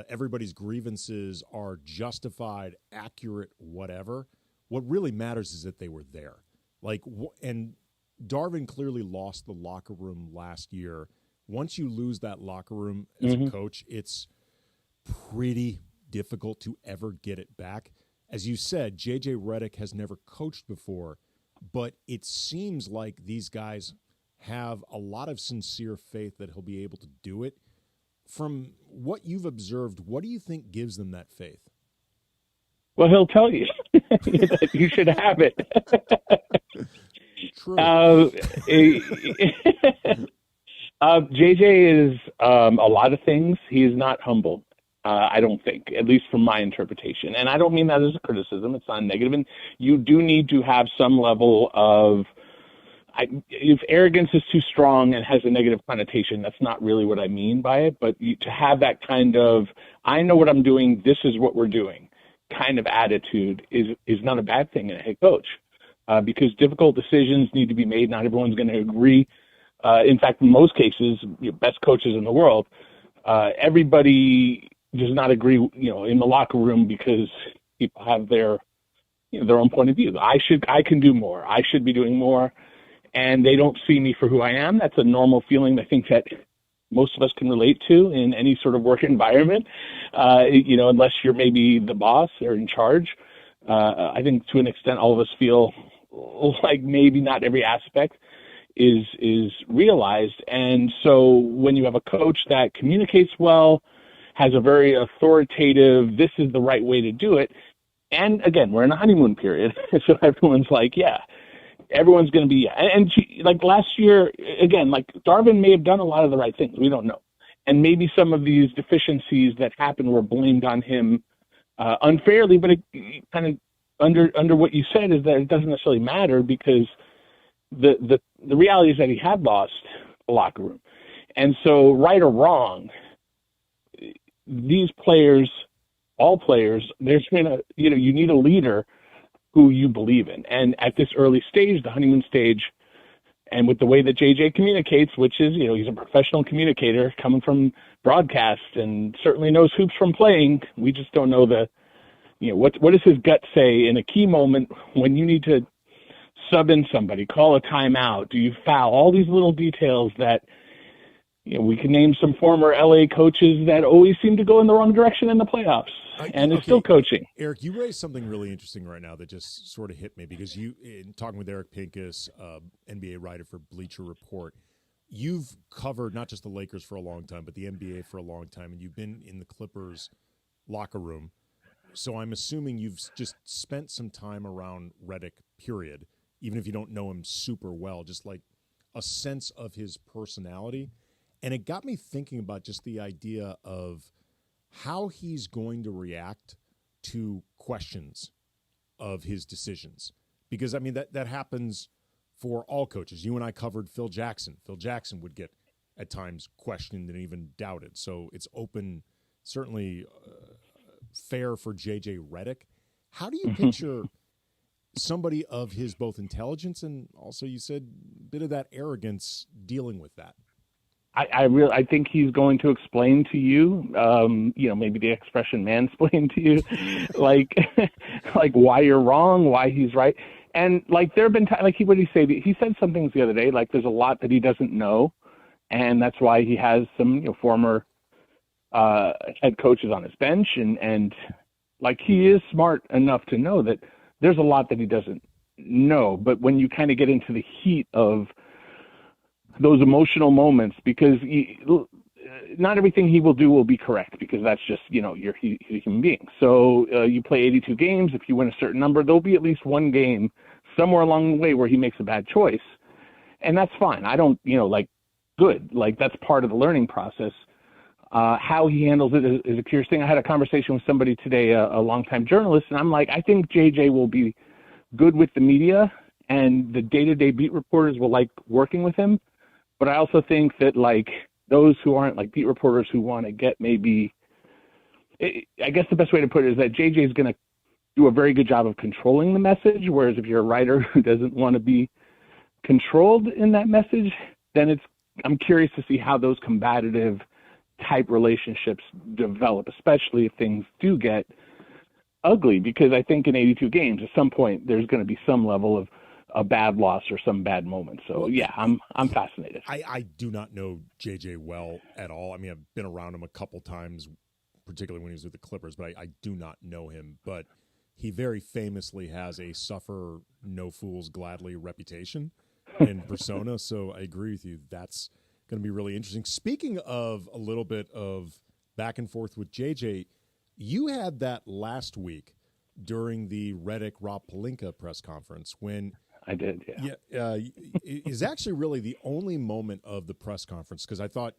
everybody's grievances are justified, accurate, whatever, what really matters is that they were there. And Darvin clearly lost the locker room last year. Once you lose that locker room as a coach, it's pretty difficult to ever get it back. As you said, J.J. Redick has never coached before, but it seems like these guys have a lot of sincere faith that he'll be able to do it. From what you've observed, what do you think gives them that faith? Well, he'll tell you that you should have it. True. JJ is a lot of things. He is not humble, I don't think, at least from my interpretation. And I don't mean that as a criticism. It's not negative. And you do need to have some level of, if arrogance is too strong and has a negative connotation, that's not really what I mean by it. But to have that kind of, I know what I'm doing, this is what we're doing kind of attitude is not a bad thing in a head coach. Because difficult decisions need to be made. Not everyone's going to agree. In fact, in most cases, best coaches in the world, everybody does not agree, in the locker room because people have their own point of view. I can do more. I should be doing more. And they don't see me for who I am. That's a normal feeling I think that most of us can relate to in any sort of work environment, unless you're maybe the boss or in charge. I think to an extent, all of us feel like maybe not every aspect is realized. And so when you have a coach that communicates well, has a very authoritative, this is the right way to do it. And again, we're in a honeymoon period. So everyone's like, yeah, everyone's going to be, and like last year, again, like Darvin may have done a lot of the right things. We don't know. And maybe some of these deficiencies that happened were blamed on him unfairly, but it kind of under what you said is that it doesn't necessarily matter because the reality is that he had lost the locker room. And so right or wrong, these players, all players, there's been you need a leader who you believe in. And at this early stage, the honeymoon stage, and with the way that JJ communicates, which is, he's a professional communicator coming from broadcast and certainly knows hoops from playing. We just don't know what does his gut say in a key moment when you need to sub in somebody, call a timeout, do you foul, all these little details that, we can name some former LA coaches that always seem to go in the wrong direction in the playoffs, and it's still coaching. Eric, you raised something really interesting right now that just sort of hit me because in talking with Eric Pincus, NBA writer for Bleacher Report, you've covered not just the Lakers for a long time, but the NBA for a long time, and you've been in the Clippers locker room. So I'm assuming you've just spent some time around Redick, period, even if you don't know him super well, just like a sense of his personality. And it got me thinking about just the idea of how he's going to react to questions of his decisions. Because, I mean, that happens for all coaches. You and I covered Phil Jackson. Phil Jackson would get, at times, questioned and even doubted. So it's open, certainly fair for J.J. Redick. How do you picture somebody of his both intelligence and also, you said, a bit of that arrogance dealing with that? I think he's going to explain to you, maybe the expression mansplain to you, like why you're wrong, why he's right. And like there have been times, like what did he say? He said some things the other day, like there's a lot that he doesn't know. And that's why he has some former head coaches on his bench. And like he is smart enough to know that there's a lot that he doesn't know. But when you kind of get into the heat of those emotional moments, because not everything he will do will be correct, because that's just, he's a human being. So you play 82 games. If you win a certain number, there'll be at least one game somewhere along the way where he makes a bad choice. And that's fine. I don't, good. Like, that's part of the learning process. How he handles it is a curious thing. I had a conversation with somebody today, a longtime journalist, and I'm like, I think JJ will be good with the media, and the day-to-day beat reporters will like working with him. But I also think that, like, those who aren't like beat reporters who want to get maybe, I guess the best way to put it is that JJ is going to do a very good job of controlling the message. Whereas if you're a writer who doesn't want to be controlled in that message, then I'm curious to see how those combative type relationships develop, especially if things do get ugly, because I think in 82 games, at some point, there's going to be some level of a bad loss or some bad moment. So yeah, I'm fascinated. I do not know JJ well at all. I mean, I've been around him a couple times, particularly when he was with the Clippers, but I do not know him. But he very famously has a suffer no fools gladly reputation and persona. So I agree with you. That's going to be really interesting. Speaking of a little bit of back and forth with JJ, you had that last week during the Redick-Rob Pelinka press conference when I did, yeah. Is actually really the only moment of the press conference, because I thought,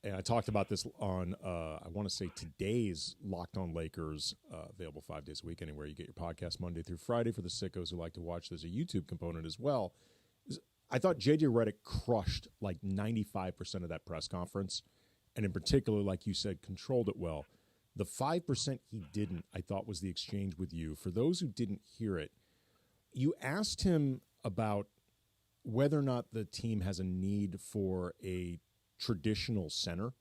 and I talked about this on, I want to say today's Locked On Lakers, available 5 days a week, anywhere you get your podcast, Monday through Friday for the sickos who like to watch. There's a YouTube component as well. I thought J.J. Redick crushed like 95% of that press conference, and in particular, like you said, controlled it well. The 5% he didn't, I thought, was the exchange with you. For those who didn't hear it, you asked him about whether or not the team has a need for a traditional center.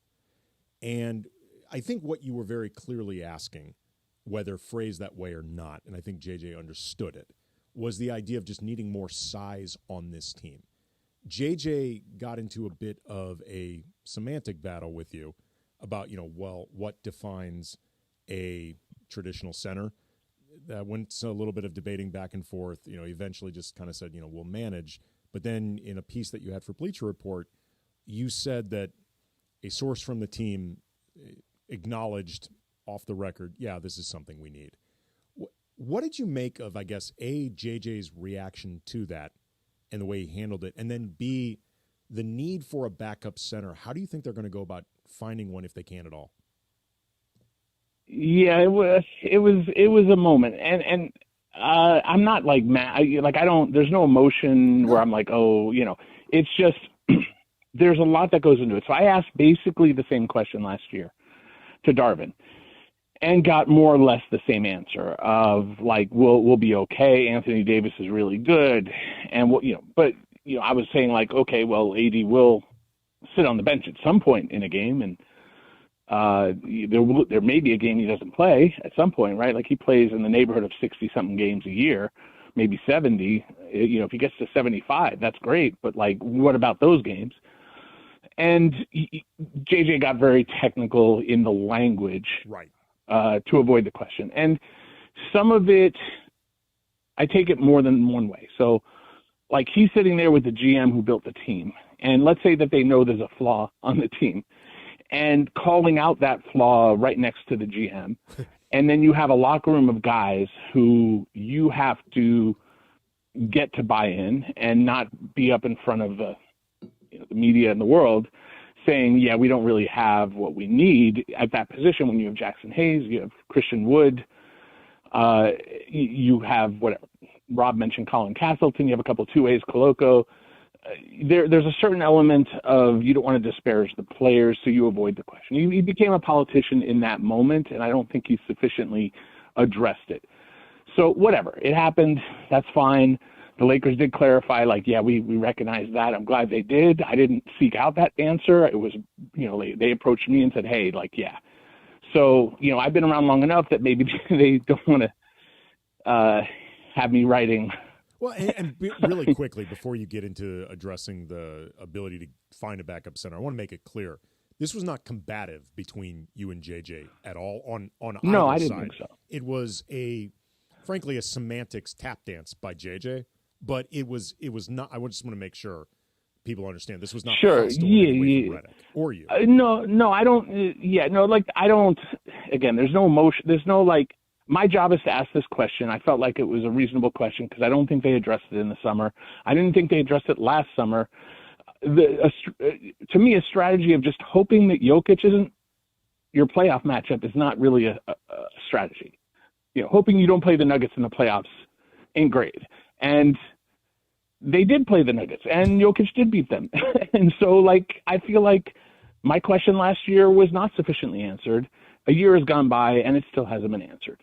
And I think what you were very clearly asking, whether phrased that way or not, and I think JJ understood it, was the idea of just needing more size on this team. JJ got into a bit of a semantic battle with you about, what defines a traditional center. That went a little bit of debating back and forth. Eventually just kind of said, we'll manage. But then in a piece that you had for Bleacher Report, you said that a source from the team acknowledged off the record, yeah, this is something we need. What did you make of, I guess, A, JJ's reaction to that and the way he handled it, and then B, the need for a backup center? How do you think they're going to go about finding one if they can at all? Yeah, it was a moment, and I'm not like mad. There's no emotion where I'm like, it's just there's a lot that goes into it. So I asked basically the same question last year to Darvin, and got more or less the same answer of like, we'll be okay. Anthony Davis is really good, and I was saying like, okay, well, AD will sit on the bench at some point in a game, and there may be a game he doesn't play at some point, right? Like he plays in the neighborhood of 60-something games a year, maybe 70. If he gets to 75, that's great. But like, what about those games? And JJ got very technical in the language, right, to avoid the question. And some of it, I take it more than one way. So, like, he's sitting there with the GM who built the team, and let's say that they know there's a flaw on the team, and calling out that flaw right next to the GM. And then you have a locker room of guys who you have to get to buy in and not be up in front of the media and the world saying, yeah, we don't really have what we need at that position. When you have Jackson Hayes, you have Christian Wood, you have whatever. Rob mentioned Colin Castleton. You have a couple of two-ways, Coloco. There's a certain element of you don't want to disparage the players, so you avoid the question. He became a politician in that moment, and I don't think he sufficiently addressed it. So whatever, it happened. That's fine. The Lakers did clarify, like, yeah, we recognize that. I'm glad they did. I didn't seek out that answer. It was, they approached me and said, hey, like, yeah. So, I've been around long enough that maybe they don't want to have me writing. Well, and really quickly, before you get into addressing the ability to find a backup center, I want to make it clear. This was not combative between you and JJ at all on either side. No, I didn't think so. It was frankly, a semantics tap dance by JJ, but it was not. I just want to make sure people understand this was not hostile away from Redick or you. No, I don't. I don't. Again, there's no emotion. There's no like. My job is to ask this question. I felt like it was a reasonable question because I don't think they addressed it in the summer. I didn't think they addressed it last summer. to me, a strategy of just hoping that Jokic isn't your playoff matchup is not really a strategy. Hoping you don't play the Nuggets in the playoffs ain't great. And they did play the Nuggets, and Jokic did beat them. And so, I feel like my question last year was not sufficiently answered. A year has gone by, and it still hasn't been answered.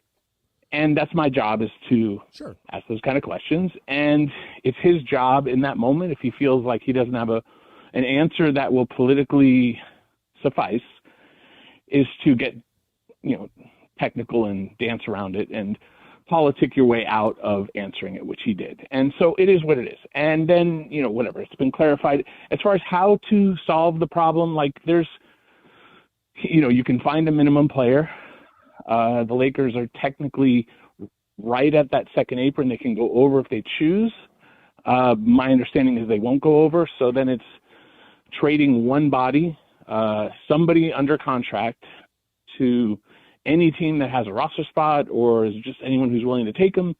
And that's my job, is to ask those kind of questions. And it's his job in that moment, if he feels like he doesn't have an answer that will politically suffice, is to get, technical and dance around it and politic your way out of answering it, which he did. And so it is what it is. And then, whatever, it's been clarified. As far as how to solve the problem, there's, you can find a minimum player. The Lakers are technically right at that second apron. They can go over if they choose. My understanding is they won't go over. So then it's trading one body, somebody under contract, to any team that has a roster spot or is just anyone who's willing to take them.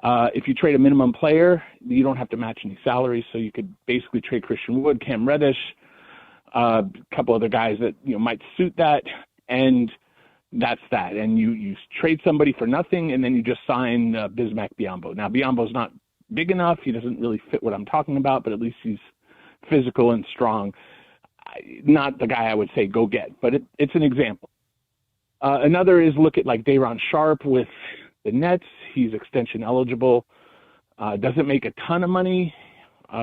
If you trade a minimum player, you don't have to match any salaries. So you could basically trade Christian Wood, Cam Reddish, a couple other guys that might suit that, and that's that. And you trade somebody for nothing, and then you just sign Bismack Biyombo. Now, Biyombo's not big enough. He doesn't really fit what I'm talking about, but at least he's physical and strong. Not the guy I would say go get, but it's an example. Another is look at Day'Ron Sharp with the Nets. He's extension eligible. Doesn't make a ton of money.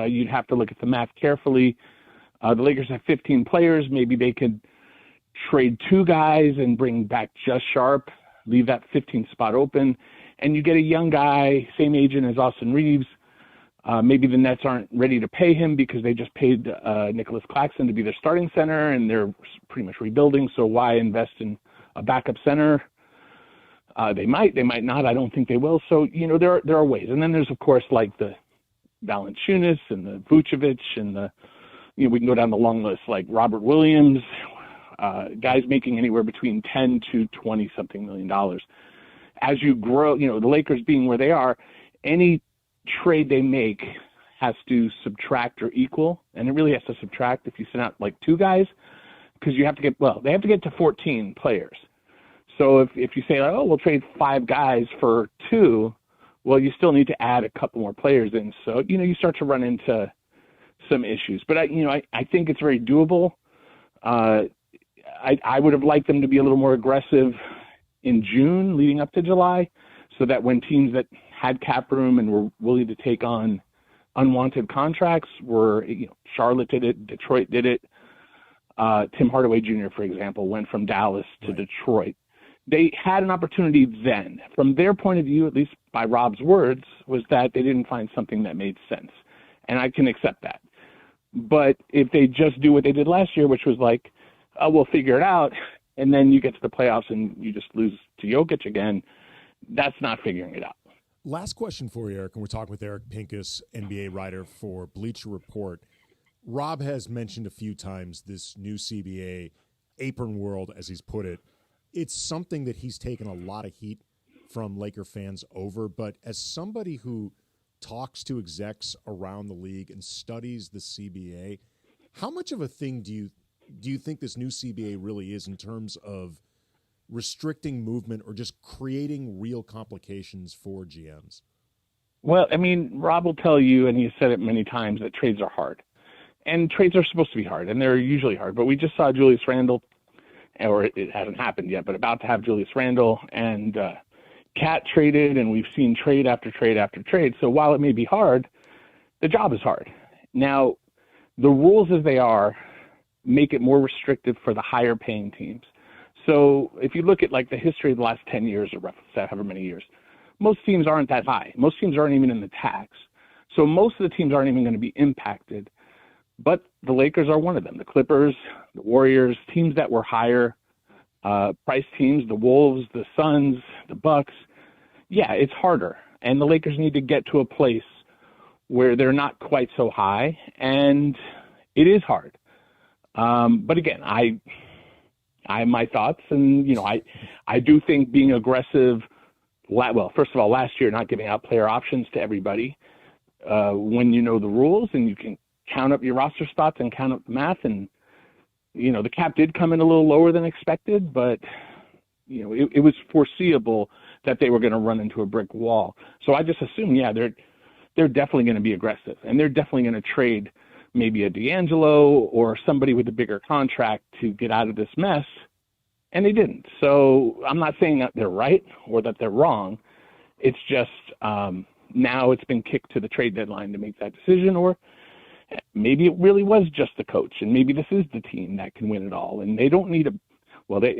You'd have to look at the math carefully. The Lakers have 15 players. Maybe they could trade two guys and bring back just Sharp, leave that 15th spot open, and you get a young guy, same agent as Austin Reeves. Maybe the Nets aren't ready to pay him because they just paid Nicholas Claxton to be their starting center, and they're pretty much rebuilding, so why invest in a backup center? They might not. I don't think they will. So, there are ways. And then there's, of course, the Valanciunas and the Vucevic and we can go down the long list, like Robert Williams, guys making anywhere between 10 to 20 something million dollars. As you grow, the Lakers being where they are, any trade they make has to subtract or equal, and it really has to subtract if you send out two guys, because you have to they have to get to 14 players. So if you say, we'll trade 5 guys for 2, well, you still need to add a couple more players in. So, you start to run into some issues. But I think it's very doable. I would have liked them to be a little more aggressive in June leading up to July, so that when teams that had cap room and were willing to take on unwanted contracts were, Charlotte did it, Detroit did it. Tim Hardaway Jr., for example, went from Dallas to Detroit. They had an opportunity then. From their point of view, at least by Rob's words, was that they didn't find something that made sense. And I can accept that. But if they just do what they did last year, which was we'll figure it out, and then you get to the playoffs and you just lose to Jokic again, that's not figuring it out. Last question for you, Eric, and we're talking with Eric Pincus, NBA writer for Bleacher Report. Rob has mentioned a few times this new CBA, apron world, as he's put it. It's something that he's taken a lot of heat from Laker fans over, but as somebody who talks to execs around the league and studies the CBA, how much of a thing do you think this new CBA really is in terms of restricting movement or just creating real complications for GMs? Well, Rob will tell you, and he's said it many times, that trades are hard. And trades are supposed to be hard, and they're usually hard. But we just saw Julius Randle, or it hasn't happened yet, but about to have Julius Randle and Cat traded, and we've seen trade after trade after trade. So while it may be hard, the job is hard. Now, the rules as they are make it more restrictive for the higher paying teams. So if you look at the history of the last 10 years or however many years, most teams aren't that high. Most teams aren't even in the tax. So most of the teams aren't even going to be impacted. But the Lakers are one of them. The Clippers, the Warriors, teams that were higher price teams, the Wolves, the Suns, the Bucks. Yeah, it's harder. And the Lakers need to get to a place where they're not quite so high. And it is hard. But again, I have my thoughts. And, I do think being aggressive, first of all, last year, not giving out player options to everybody when you know the rules and you can count up your roster spots and count up the math. And, the cap did come in a little lower than expected, but, it was foreseeable that they were going to run into a brick wall. So I just assume, they're definitely going to be aggressive, and they're definitely going to trade maybe a D'Angelo or somebody with a bigger contract to get out of this mess. And they didn't. So I'm not saying that they're right or that they're wrong. It's just now it's been kicked to the trade deadline to make that decision, or maybe it really was just the coach, and maybe this is the team that can win it all, and they don't need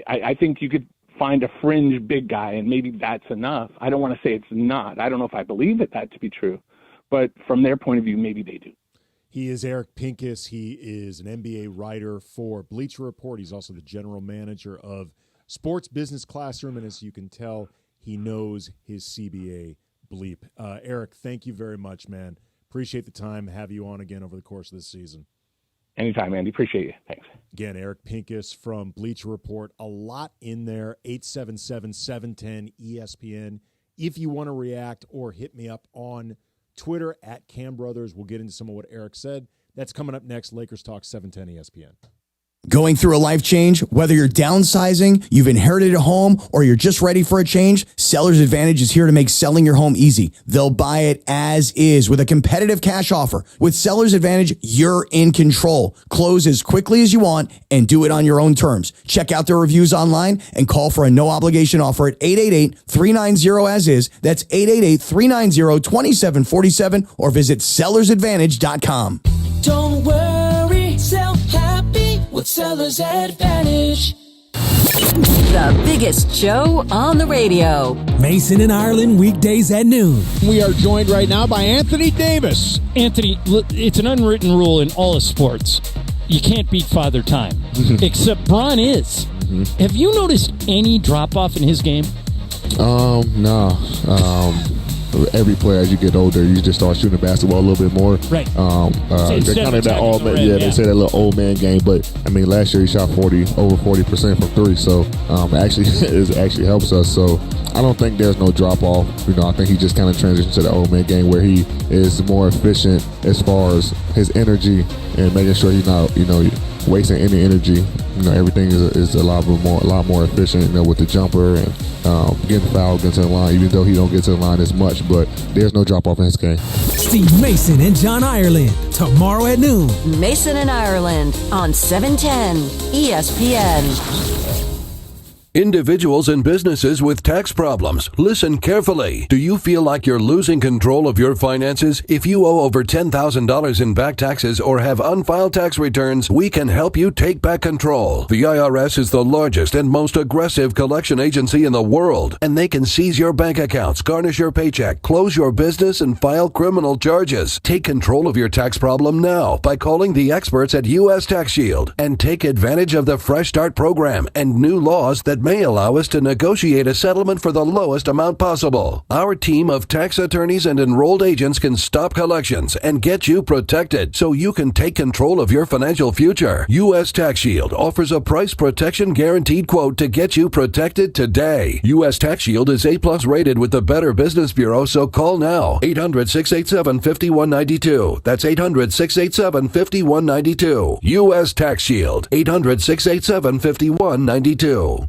I think you could find a fringe big guy, and maybe that's enough. I don't want to say it's not. I don't know if I believe that to be true, but from their point of view, maybe they do. He is Eric Pincus. He is an NBA writer for Bleacher Report. He's also the general manager of Sports Business Classroom, and as you can tell, he knows his CBA bleep. Eric, thank you very much, man. Appreciate the time. Have you on again over the course of this season. Anytime, Andy. Appreciate you. Thanks. Again, Eric Pincus from Bleacher Report. A lot in there. 877-710-ESPN. If you want to react or hit me up on Twitter at Cam Brothers. We'll get into some of what Eric said. That's coming up next. Lakers Talk 710 ESPN. Going through a life change, whether you're downsizing, you've inherited a home, or you're just ready for a change, Seller's Advantage is here to make selling your home easy. They'll buy it as is with a competitive cash offer. With Seller's Advantage, you're in control. Close as quickly as you want and do it on your own terms. Check out their reviews online and call for a no-obligation offer at 888-390-AS-IS. That's 888-390-2747 or visit sellersadvantage.com. Don't worry, sell happy with Seller's Advantage. The biggest show on the radio. Mason and Ireland, weekdays at noon. We are joined right now by Anthony Davis. Anthony, it's an unwritten rule in all of sports. You can't beat Father Time, except Bron is. Have you noticed any drop-off in his game? No. Every player, as you get older, you just start shooting the basketball a little bit more. Right. They're kind of that old man. Yeah, they say that little old man game. But I mean, last year he shot over 40% from three. So it actually helps us. So I don't think there's no drop off. I think he just kind of transitioned to the old man game where he is more efficient as far as his energy and making sure he's not wasting any energy. Everything is a lot more efficient. With the jumper and getting fouled, getting to the line, even though he don't get to the line as much. But there's no drop off in his game. Steve Mason and John Ireland tomorrow at noon. Mason and Ireland on 710 ESPN. Individuals and businesses with tax problems, listen carefully. Do you feel like you're losing control of your finances? If you owe over $10,000 in back taxes or have unfiled tax returns, we can help you take back control. The IRS is the largest and most aggressive collection agency in the world, and they can seize your bank accounts, garnish your paycheck, close your business, and file criminal charges. Take control of your tax problem now by calling the experts at U.S. Tax Shield and take advantage of the Fresh Start program and new laws that may allow us to negotiate a settlement for the lowest amount possible. Our team of tax attorneys and enrolled agents can stop collections and get you protected so you can take control of your financial future. U.S. Tax Shield offers a price protection guaranteed quote to get you protected today. U.S. Tax Shield is A+ rated with the Better Business Bureau, so call now. 800-687-5192. That's 800-687-5192. U.S. Tax Shield. 800-687-5192.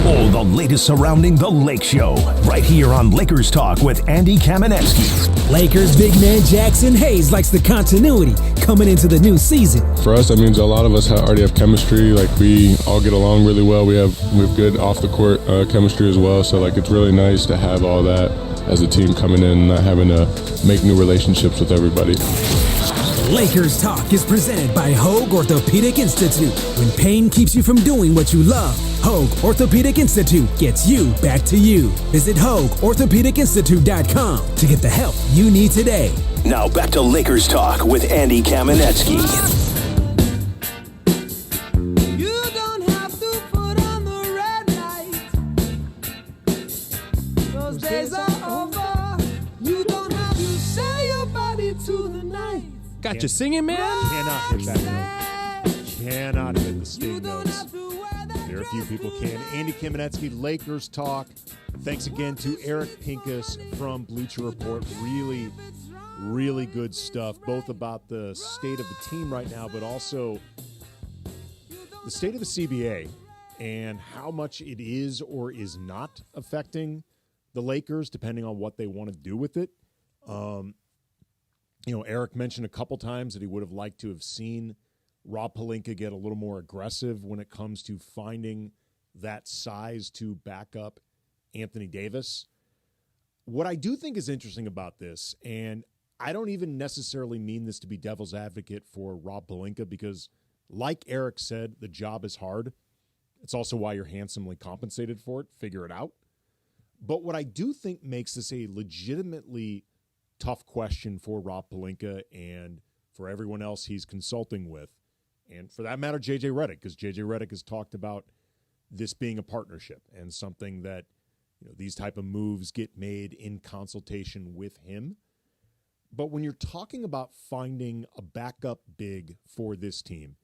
All the latest surrounding the Lake Show, right here on Lakers Talk with Andy Kamenetzky. Lakers big man Jackson Hayes likes the continuity coming into the new season. For us, that means a lot of us already have chemistry. Like, we all get along really well. We have good off the court chemistry as well. So it's really nice to have all that as a team coming in, not having to make new relationships with everybody. Lakers Talk is presented by Hoag Orthopedic Institute. When pain keeps you from doing what you love, Hoag Orthopedic Institute gets you back to you. Visit HoagOrthopedicInstitute.com to get the help you need today. Now back to Lakers Talk with Andy Kamenetzky. Got you singing, man? Cannot hit that note. Cannot hit the sting notes. Very few people can. Andy Kamenetzky, Lakers Talk. Thanks again to Eric Pincus from Bleacher Report. Really Really good stuff, both about the state of the team right now, but also the state of the CBA and how much it is or is not affecting the Lakers, depending on what they want to do with it. Eric mentioned a couple times that he would have liked to have seen Rob Pelinka get a little more aggressive when it comes to finding that size to back up Anthony Davis. What I do think is interesting about this, and I don't even necessarily mean this to be devil's advocate for Rob Pelinka, because like Eric said, the job is hard. It's also why you're handsomely compensated for it. Figure it out. But what I do think makes this a legitimately tough question for Rob Pelinka and for everyone else he's consulting with, and for that matter, J.J. Redick, because J.J. Redick has talked about this being a partnership and something that these type of moves get made in consultation with him. But when you're talking about finding a backup big for this team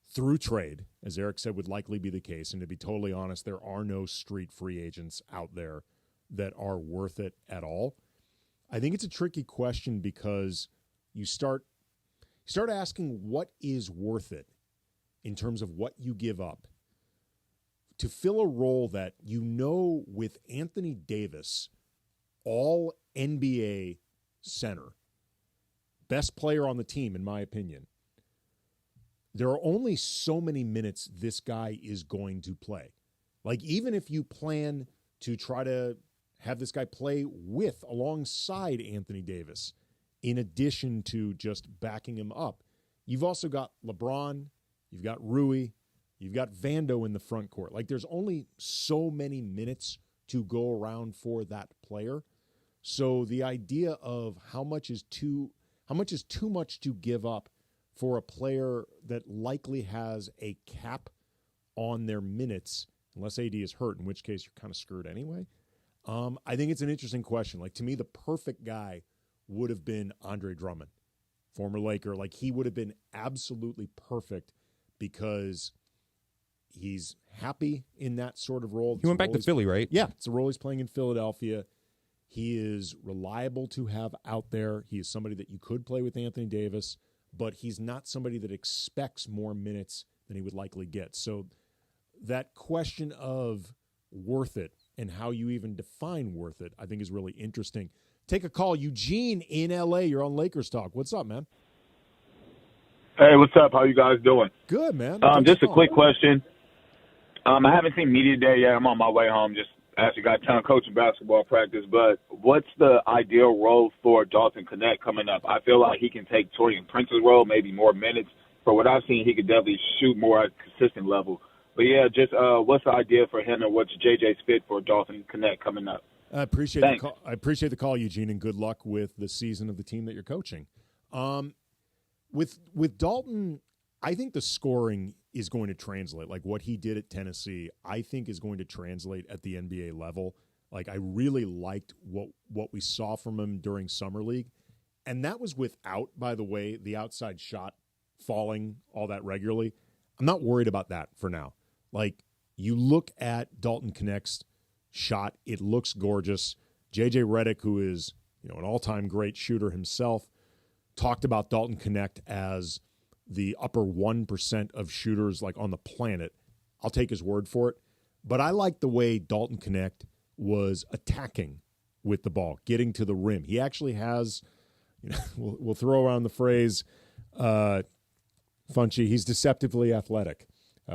through trade, as Eric said would likely be the case, and to be totally honest, there are no street free agents out there that are worth it at all. I think it's a tricky question because you start asking what is worth it in terms of what you give up to fill a role that with Anthony Davis, all NBA center, best player on the team in my opinion. There are only so many minutes this guy is going to play. Like, even if you plan to try to have this guy play alongside Anthony Davis, in addition to just backing him up, you've also got LeBron, you've got Rui, you've got Vando in the front court. Like, there's only so many minutes to go around for that player. So the idea of how much is too much to give up for a player that likely has a cap on their minutes, unless AD is hurt, in which case you're kind of screwed anyway. I think it's an interesting question. Like, to me, the perfect guy would have been Andre Drummond, former Laker. Like, he would have been absolutely perfect because he's happy in that sort of role. He went back to Philly, right? Yeah, it's a role he's playing in Philadelphia. He is reliable to have out there. He is somebody that you could play with Anthony Davis, but he's not somebody that expects more minutes than he would likely get. So that question of worth it and how you even define worth it, I think is really interesting. Take a call. Eugene in L.A., you're on Lakers Talk. What's up, man? Hey, what's up? How you guys doing? Good, man. Just a quick question. I haven't seen Media Day yet. I'm on my way home. Just actually got a ton of coaching basketball practice. But what's the ideal role for Dalton Knecht coming up? I feel like he can take Torian Prince's role, maybe more minutes. For what I've seen, he could definitely shoot more at a consistent level. But, yeah, just what's the idea for him and what's JJ's fit for Dalton Knecht coming up? I appreciate the call. I appreciate the call, Eugene, and good luck with the season of the team that you're coaching. With Dalton, I think the scoring is going to translate. Like, what he did at Tennessee, I think is going to translate at the NBA level. Like, I really liked what we saw from him during Summer League. And that was without, by the way, the outside shot falling all that regularly. I'm not worried about that for now. Like, you look at Dalton Knecht's shot, it looks gorgeous. J.J. Redick, who is an all-time great shooter himself, talked about Dalton Knecht as the upper 1% of shooters like on the planet. I'll take his word for it. But I like the way Dalton Knecht was attacking with the ball, getting to the rim. He actually has, we'll throw around the phrase, Funchy, he's deceptively athletic.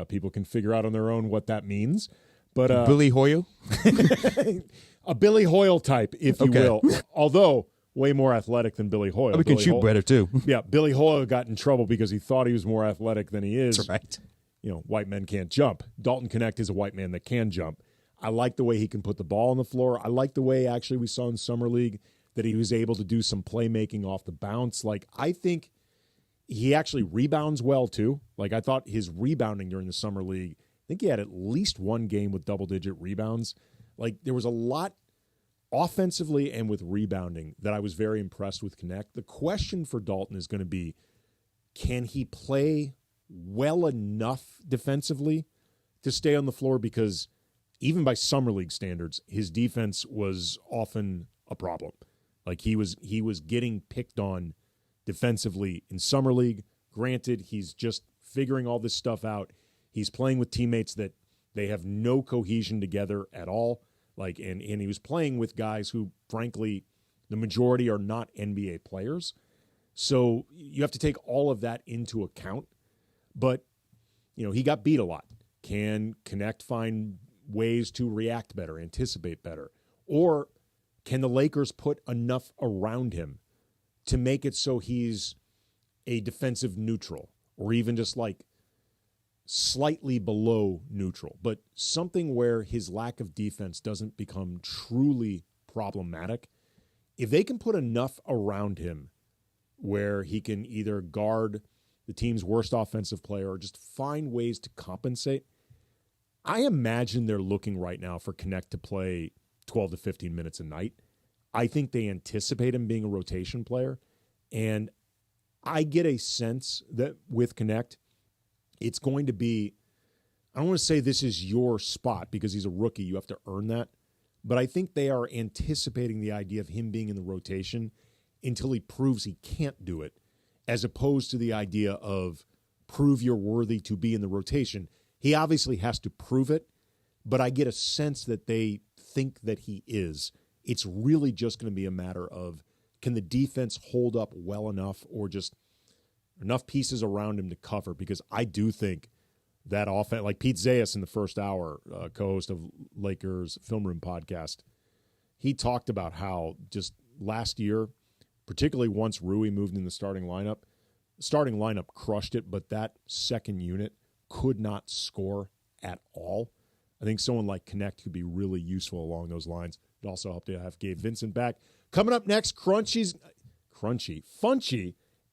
People can figure out on their own what that means. But Billy Hoyle? A Billy Hoyle type, if you will. Although way more athletic than Billy Hoyle. We can shoot better, too. Yeah, Billy Hoyle got in trouble because he thought he was more athletic than he is. That's right. White men can't jump. Dalton Knecht is a white man that can jump. I like the way he can put the ball on the floor. I like the way, actually, we saw in Summer League that he was able to do some playmaking off the bounce. Like, I think he actually rebounds well, too. Like, I thought his rebounding during the Summer League, I think he had at least one game with double-digit rebounds. Like, there was a lot offensively and with rebounding that I was very impressed with Knecht. The question for Dalton is going to be, can he play well enough defensively to stay on the floor? Because even by Summer League standards, his defense was often a problem. Like he was getting picked on defensively in summer league. Granted, he's just figuring all this stuff out. He's playing with teammates that they have no cohesion together at all. Like, and he was playing with guys who, frankly, the majority are not NBA players. So you have to take all of that into account. But, he got beat a lot. Can Knecht find ways to react better, anticipate better? Or can the Lakers put enough around him to make it so he's a defensive neutral, or even just like slightly below neutral, but something where his lack of defense doesn't become truly problematic? If they can put enough around him where he can either guard the team's worst offensive player or just find ways to compensate, I imagine they're looking right now for Knecht to play 12 to 15 minutes a night. I think they anticipate him being a rotation player, and I get a sense that with Knecht, it's going to be, I don't want to say this is your spot because he's a rookie, you have to earn that, but I think they are anticipating the idea of him being in the rotation until he proves he can't do it, as opposed to the idea of prove you're worthy to be in the rotation. He obviously has to prove it, but I get a sense that they think that he is. It's really just going to be a matter of, can the defense hold up well enough, or just enough pieces around him to cover? Because I do think that offense, like Pete Zayas in the first hour, co-host of Lakers Film Room podcast, he talked about how just last year, particularly once Rui moved in the starting lineup crushed it, but that second unit could not score at all. I think someone like Knecht could be really useful along those lines. It also helped to have Gabe Vincent back. Coming up next, Funchy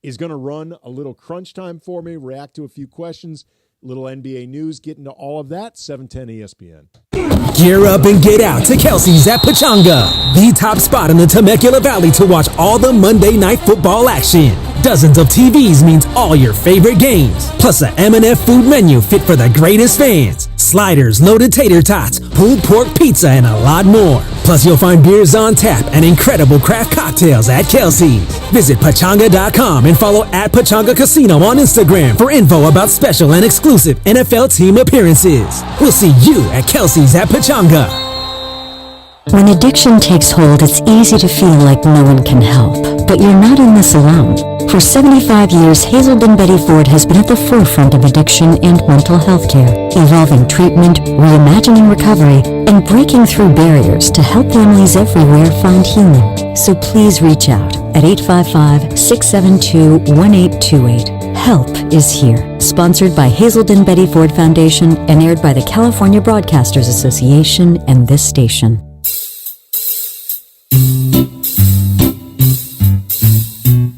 is going to run a little crunch time for me, react to a few questions, little NBA news, get into all of that, 710 ESPN. Gear up and get out to Kelsey's at Pachanga, the top spot in the Temecula Valley to watch all the Monday Night Football action. Dozens of TVs means all your favorite games, plus a M&F food menu fit for the greatest fans. Sliders, loaded tater tots, pulled pork pizza, and a lot more. Plus, you'll find beers on tap and incredible craft cocktails at Kelsey's. Visit Pachanga.com and follow at Pachanga Casino on Instagram for info about special and exclusive NFL team appearances. We'll see you at Kelsey's at Pachanga. When addiction takes hold, it's easy to feel like no one can help. But you're not in this alone. For 75 years, Hazelden Betty Ford has been at the forefront of addiction and mental health care, evolving treatment, reimagining recovery, and breaking through barriers to help families everywhere find healing. So please reach out at 855-672-1828. Help is here. Sponsored by Hazelden Betty Ford Foundation and aired by the California Broadcasters Association and this station.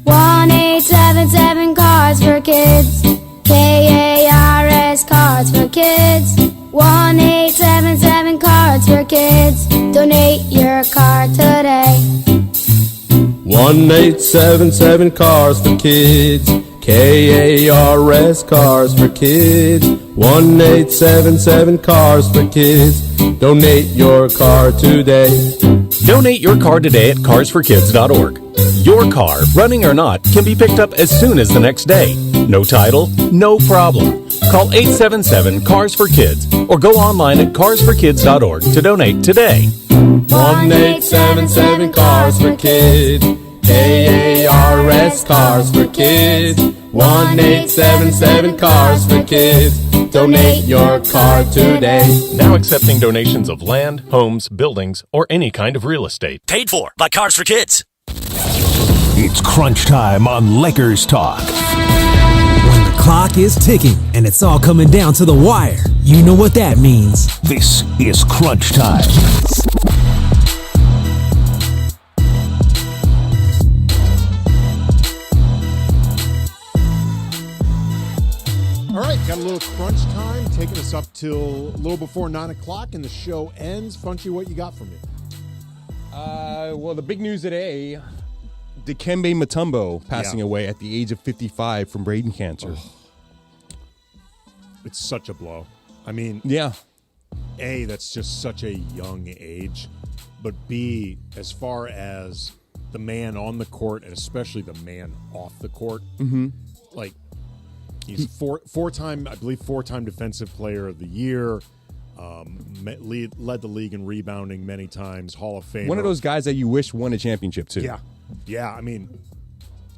1-877 Cards for Kids. KARS Cards for Kids. 1-877 Cards for Kids. Donate your card today. 1-877 Cars for Kids. KARS Cars for Kids. 1-877 Cars for Kids. Donate your car today. Donate your car today at carsforkids.org. Your car, running or not, can be picked up as soon as the next day. No title, no problem. Call 877-CARS-FOR-KIDS or go online at carsforkids.org to donate today. 1-877 Cars for Kids. KARS Cars for Kids. 1-877 Cars for Kids. Donate your car today. Now accepting donations of land, homes, buildings, or any kind of real estate. Paid for by Cars for Kids. It's crunch time on Lakers Talk. When the clock is ticking and it's all coming down to the wire, you know what that means. This is crunch time. All right, got a little crunch time, taking us up till a little before 9 o'clock, and the show ends. Funchy, what you got for me? Well, the big news today, Dikembe Mutombo passing away at the age of 55 from brain cancer. Oh. It's such a blow. I mean, yeah. A, that's just such a young age, but B, as far as the man on the court and especially the man off the court. Mm-hmm. Like, he's four-time defensive player of the year. Led the league in rebounding many times. Hall of Famer. One of those guys that you wish won a championship too. Yeah. I mean,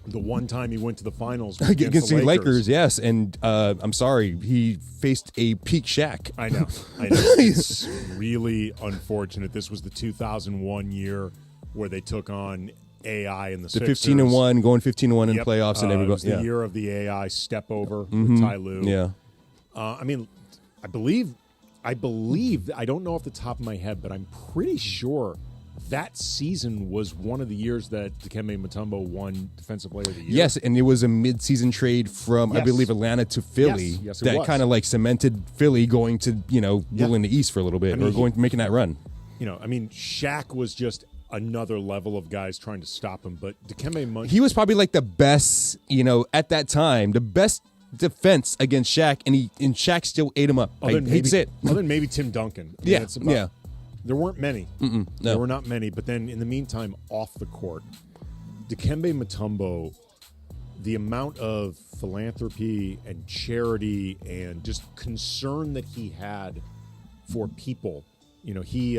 the one time he went to the finals was against the Lakers, yes. And I'm sorry, he faced a peak Shaq. I know. It's really unfortunate. This was the 2001 year where they took on AI and the Sixers. 15-1, going 15-1 in playoffs, and everybody. It was the year of the AI step over Mm-hmm. with Ty Lue. Yeah. I mean, I believe. I don't know off the top of my head, but I'm pretty sure that season was one of the years that Dikembe Mutombo won Defensive Player of the Year. Yes, and it was a mid-season trade from, I believe, Atlanta to Philly. Yes, it that was. kind of like cemented Philly going to, rule in the East for a little bit, making that run. Shaq was just another level of guys trying to stop him, but Dikembe Mutombo. He was probably like the best, at that time, the best defense against Shaq, and Shaq still ate him up. I hate to say it. Other than maybe Tim Duncan. There weren't many. No. There were not many. But then in the meantime, off the court, Dikembe Mutombo, the amount of philanthropy and charity and just concern that he had for people. He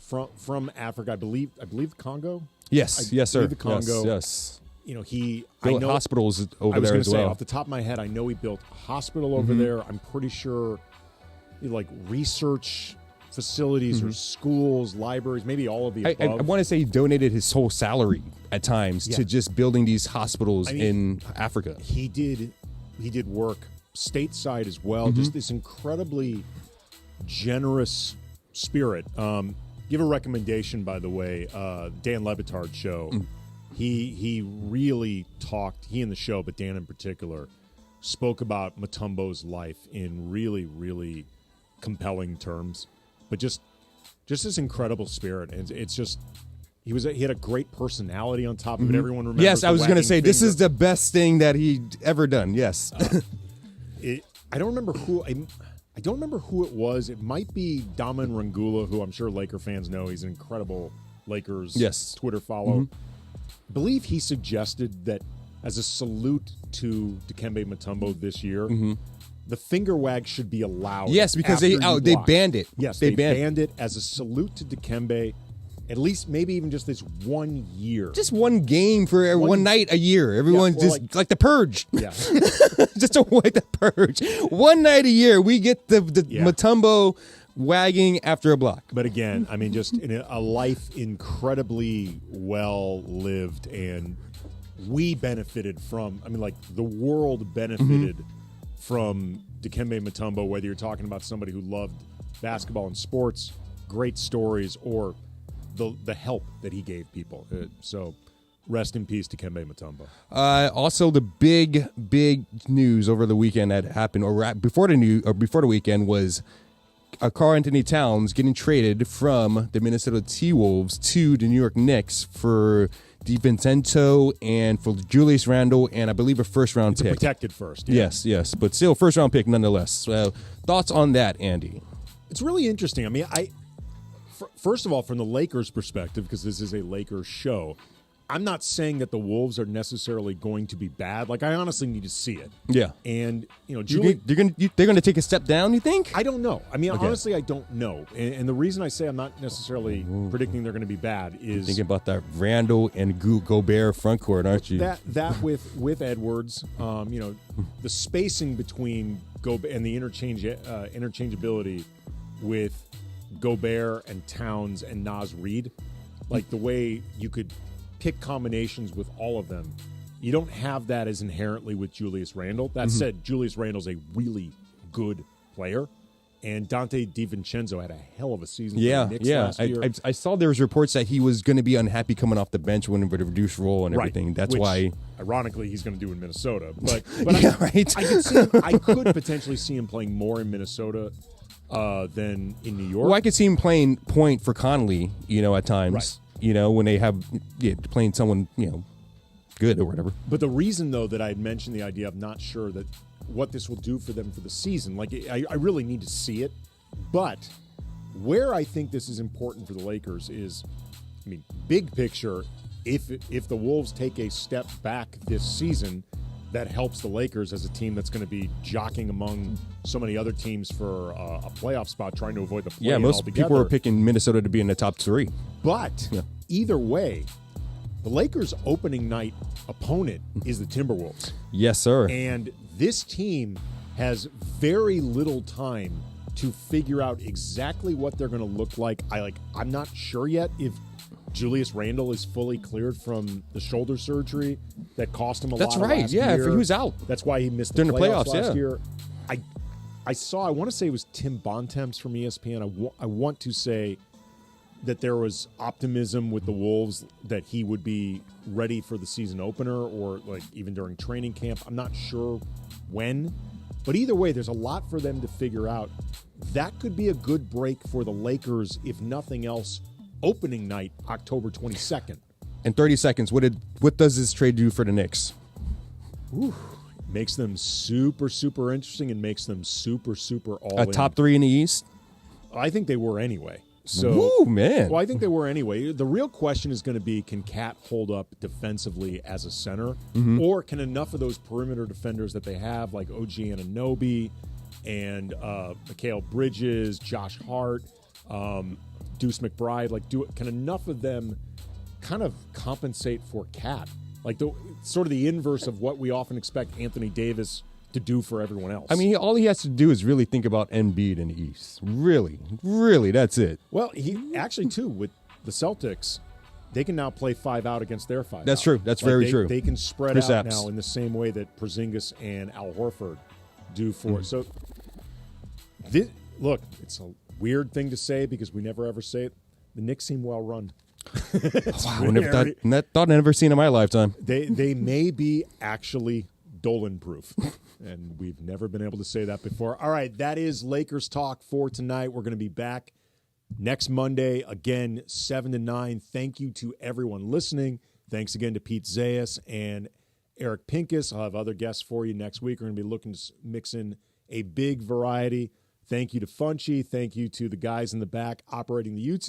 from Africa, I believe the Congo. Yes, sir. The Congo. Yes. He built hospitals over there as well. I was going to say, off the top of my head, I know he built a hospital over there. I'm pretty sure, research facilities or schools, libraries, maybe all of the above. I want to say he donated his whole salary at times to just building these hospitals in Africa. He did work stateside as well. Just this incredibly generous spirit. Give a recommendation, by the way, Dan Le Batard's show. He really talked, he and the show, but Dan in particular, spoke about Mutombo's life in really, really compelling terms. But just this incredible spirit. And it's just, he had a great personality on top of it. Everyone remembers. Yes, I was going to say, this is finger. the best thing that he'd ever done. Yes. I don't remember who it was. It might be Daman Rangula, who I'm sure Laker fans know. He's an incredible Lakers Twitter follow. I believe he suggested that as a salute to Dikembe Mutombo this year, the finger wag should be allowed. Yes, because they banned it. Yes, they banned it as a salute to Dikembe. At least maybe even just this 1 year. Just one game for one night a year. Everyone like the purge. Yeah. Just avoid the purge. One night a year, we get the Mutombo wagging after a block. But again, I mean, just in a life incredibly well lived, and we benefited from. I mean, like the world benefited from Dikembe Mutombo. Whether you're talking about somebody who loved basketball and sports, great stories, or the help that he gave people. So, rest in peace, Dikembe Mutombo. Also, the big news over the weekend that happened, or before the weekend, was Karl-Anthony Towns getting traded from the Minnesota T-Wolves to the New York Knicks for DiVincenzo and for Julius Randle and I believe a first-round pick. Protected first. Yeah. Yes, but still first-round pick nonetheless. Thoughts on that, Andy? It's really interesting. I mean, first of all, from the Lakers' perspective, because this is a Lakers show, I'm not saying that the Wolves are necessarily going to be bad. Like, I honestly need to see it. Yeah. And, they're going to take a step down, you think? I don't know. I mean, honestly, I don't know. And the reason I say I'm not necessarily predicting they're going to be bad is... You're thinking about that Randall and Gobert front court, aren't you? That with Edwards, the spacing between Gobert and the interchangeability with Gobert and Towns and Naz Reid, like the way you could pick combinations with all of them, you don't have that as inherently with Julius Randle. That said, Julius Randle's a really good player, and Dante DiVincenzo had a hell of a season for the Knicks last year. I saw there was reports that he was going to be unhappy coming off the bench with a reduced role and everything. That's why, ironically, he's going to do in Minnesota. But right. I could potentially see him playing more in Minnesota than in New York. Well, I could see him playing point for Conley, at times. Right. When they have playing someone, good or whatever. But the reason, though, that I had mentioned the idea, I'm not sure that what this will do for them for the season. Like, I really need to see it. But where I think this is important for the Lakers is, I mean, big picture, if the Wolves take a step back this season, that helps the Lakers as a team that's going to be jockeying among so many other teams for a playoff spot, trying to avoid the play-in Yeah, most altogether. people are picking Minnesota to be in the top 3. But either way, the Lakers' opening night opponent is the Timberwolves. Yes, sir. And this team has very little time to figure out exactly what they're going to look like. I'm not sure yet if Julius Randle is fully cleared from the shoulder surgery that cost him a lot last year. That's right. Yeah, he was out. That's why he missed the playoffs last year. I want to say it was Tim Bontemps from ESPN. I want to say that there was optimism with the Wolves that he would be ready for the season opener or like even during training camp. I'm not sure when, but either way, there's a lot for them to figure out. That could be a good break for the Lakers, if nothing else, opening night, October 22nd. In 30 seconds, what does this trade do for the Knicks? Makes them super, super interesting and makes them super, super all in. A top 3 in the East? I think they were anyway. So, Woo, man. Well, I think they were anyway. The real question is going to be, can Cat hold up defensively as a center? Or can enough of those perimeter defenders that they have, like OG Anunoby and Mikal Bridges, Josh Hart, Deuce McBride, can enough of them kind of compensate for Cat? Like sort of the inverse of what we often expect Anthony Davis to do for everyone else. I mean, all he has to do is really think about Embiid in the East. Really, that's it. Well, he actually, too, with the Celtics, they can now play 5 out against their 5 That's out. true. That's very true. They can spread Chris out Apps. now in the same way that Porzingis and Al Horford do for. So, look, it's a weird thing to say because we never ever say it. The Knicks seem well run. Wow, I thought I'd never seen in my lifetime. They may be actually Dolan-proof, and we've never been able to say that before. All right, that is Lakers talk for tonight. We're going to be back next Monday, again, 7 to 9. Thank you to everyone listening. Thanks again to Pete Zayas and Eric Pincus. I'll have other guests for you next week. We're going to be looking to mix in a big variety. Thank you to Funchy. Thank you to the guys in the back operating the YouTube.